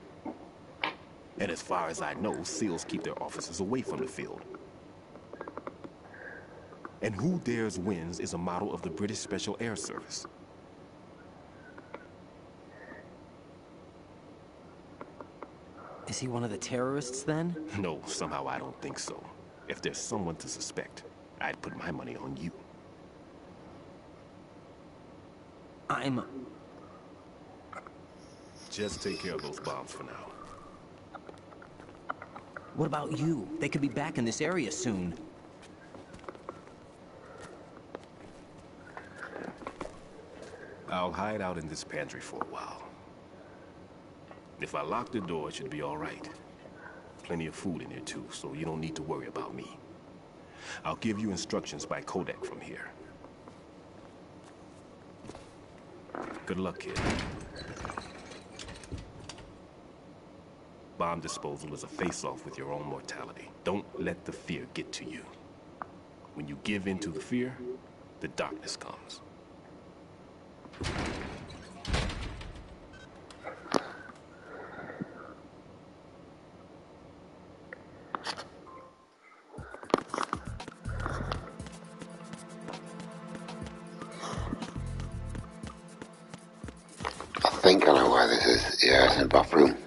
And as far as I know, SEALs keep their officers away from the field. And who dares wins is a motto of the British Special Air Service. Is he one of the terrorists, then? No, somehow I don't think so. If there's someone to suspect, I'd put my money on you. Just take care of those bombs for now. What about you? They could be back in this area soon. I'll hide out in this pantry for a while. If I lock the door, it should be all right. Plenty of food in here too, so you don't need to worry about me. I'll give you instructions by Kodak from here. Good luck, kid. Bomb disposal is a face-off with your own mortality. Don't let the fear get to you. When you give in to the fear, the darkness comes. I think I know where this is. Yeah, it's in the bathroom.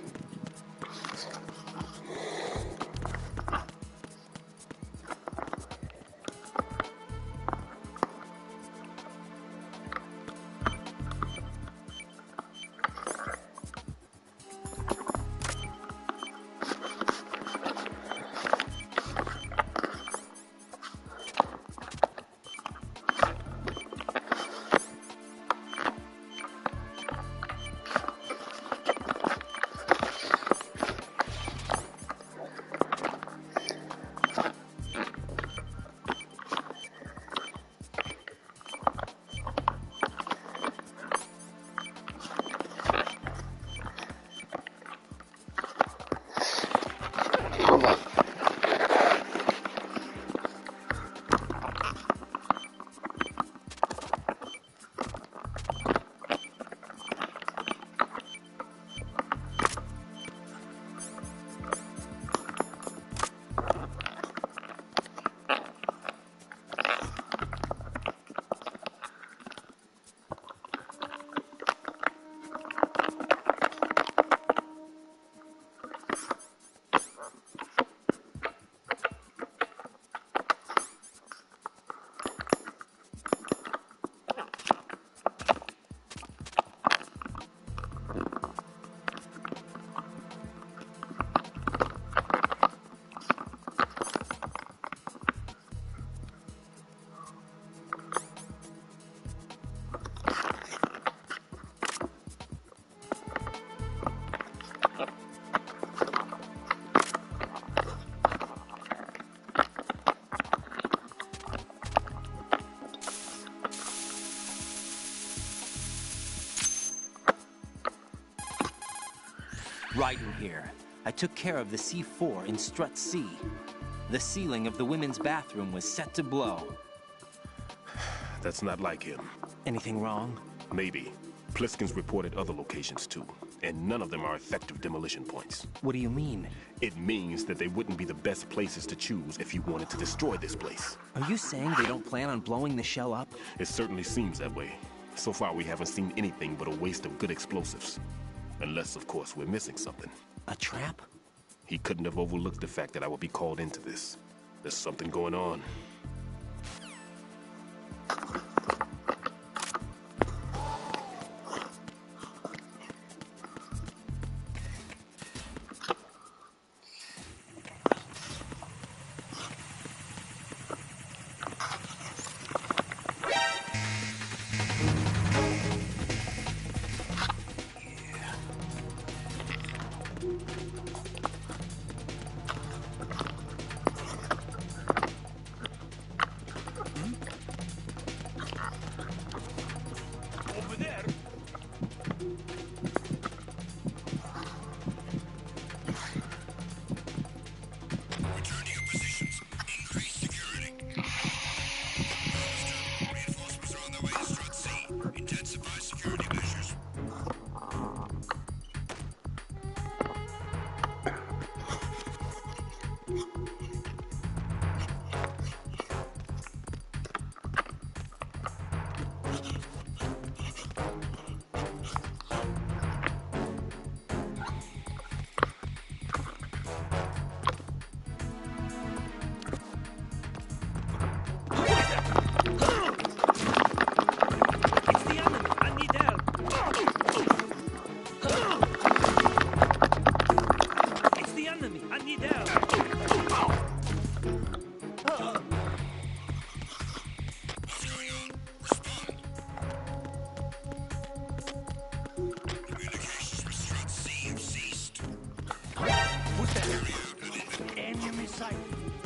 Ryden here. I took care of the C4 in Strut C. The ceiling of the women's bathroom was set to blow. That's not like him. Anything wrong? Maybe. Pliskin's reported other locations too, and none of them are effective demolition points. What do you mean? It means that they wouldn't be the best places to choose if you wanted to destroy this place. Are you saying they don't plan on blowing the shell up? It certainly seems that way. So far, we haven't seen anything but a waste of good explosives. Unless, of course, we're missing something. A trap? He couldn't have overlooked the fact that I would be called into this. There's something going on.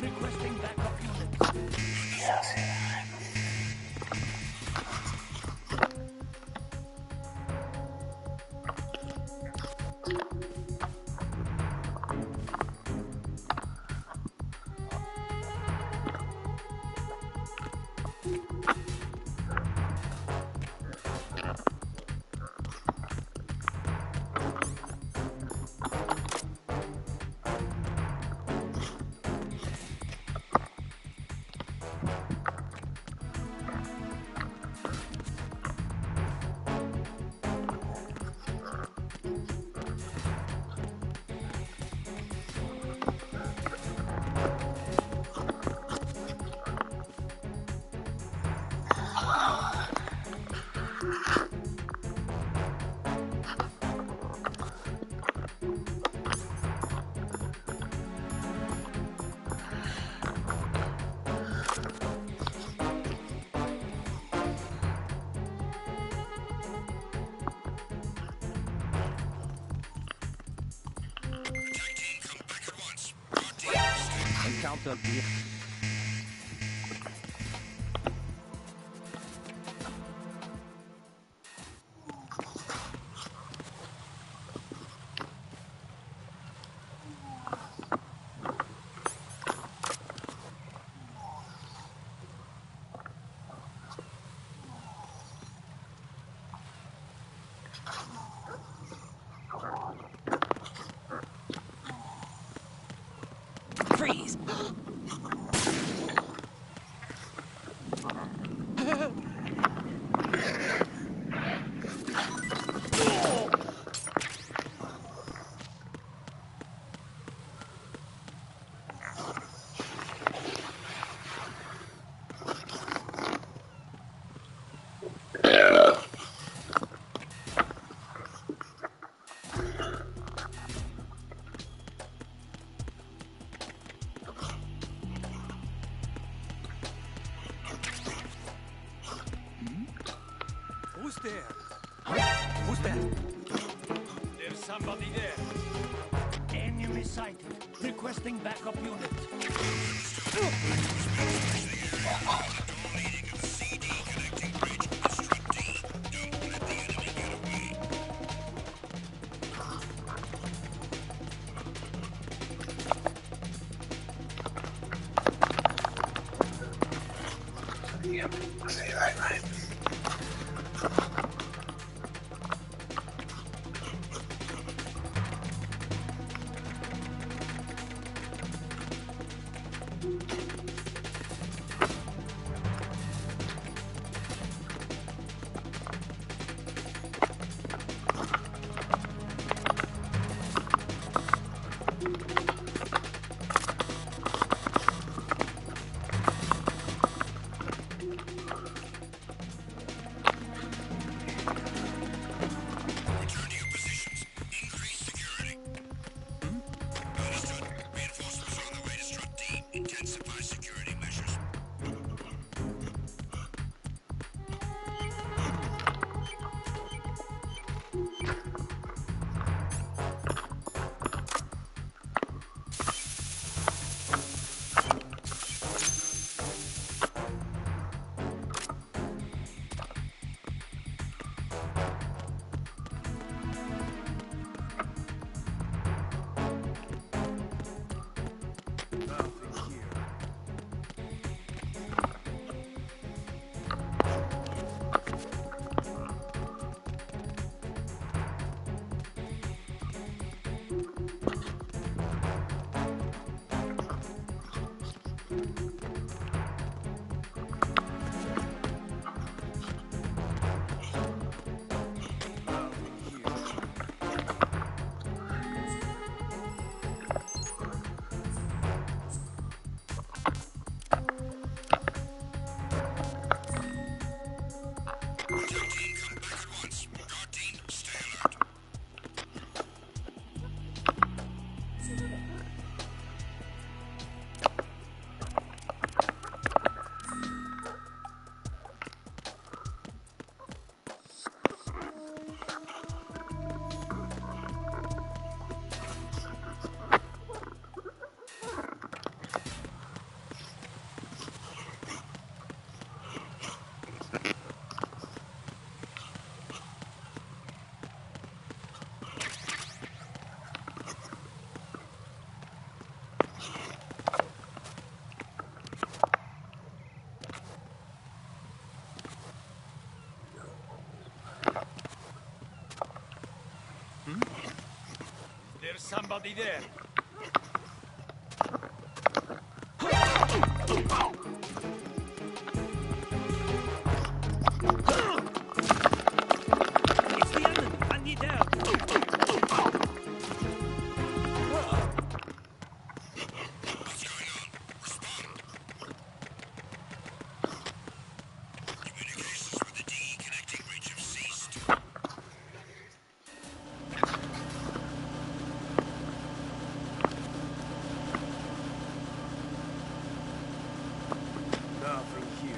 Requesting backup unit. Encounter vehicle. Freeze! Who's there? Who's that? There's somebody there. Enemy sighted. Requesting backup unit. Yep, I see that, right? There's somebody there. It's the enemy. I need help. Nothing here.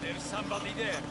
There's somebody there.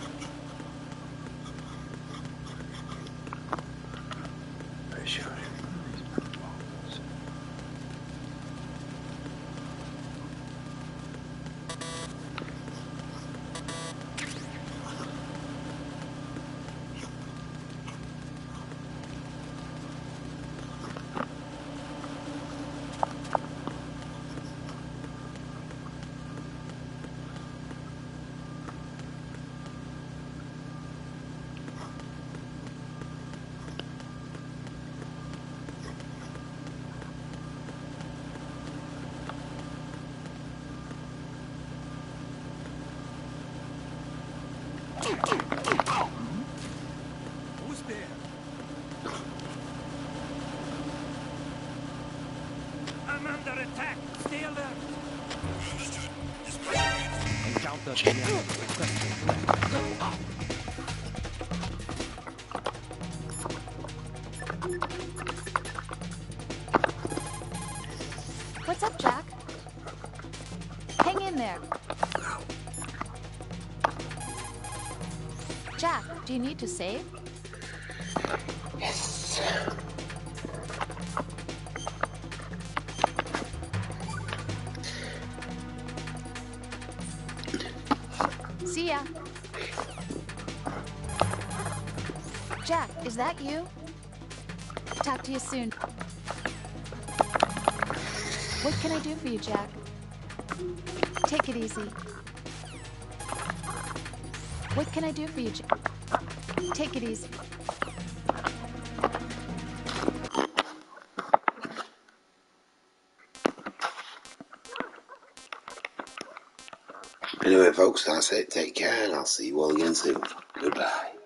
Who's there? I'm under attack. Stay alert. Encounter the enemy. Requesting What's up, Jack? Hang in there. Jack, do you need to save? Yes. See ya. Jack, is that you? Talk to you soon. What can I do for you, Jack? Take it easy. What can I do for you, Jack? Take it easy. Anyway, folks, that's it. Take care, and I'll see you all again soon. Goodbye.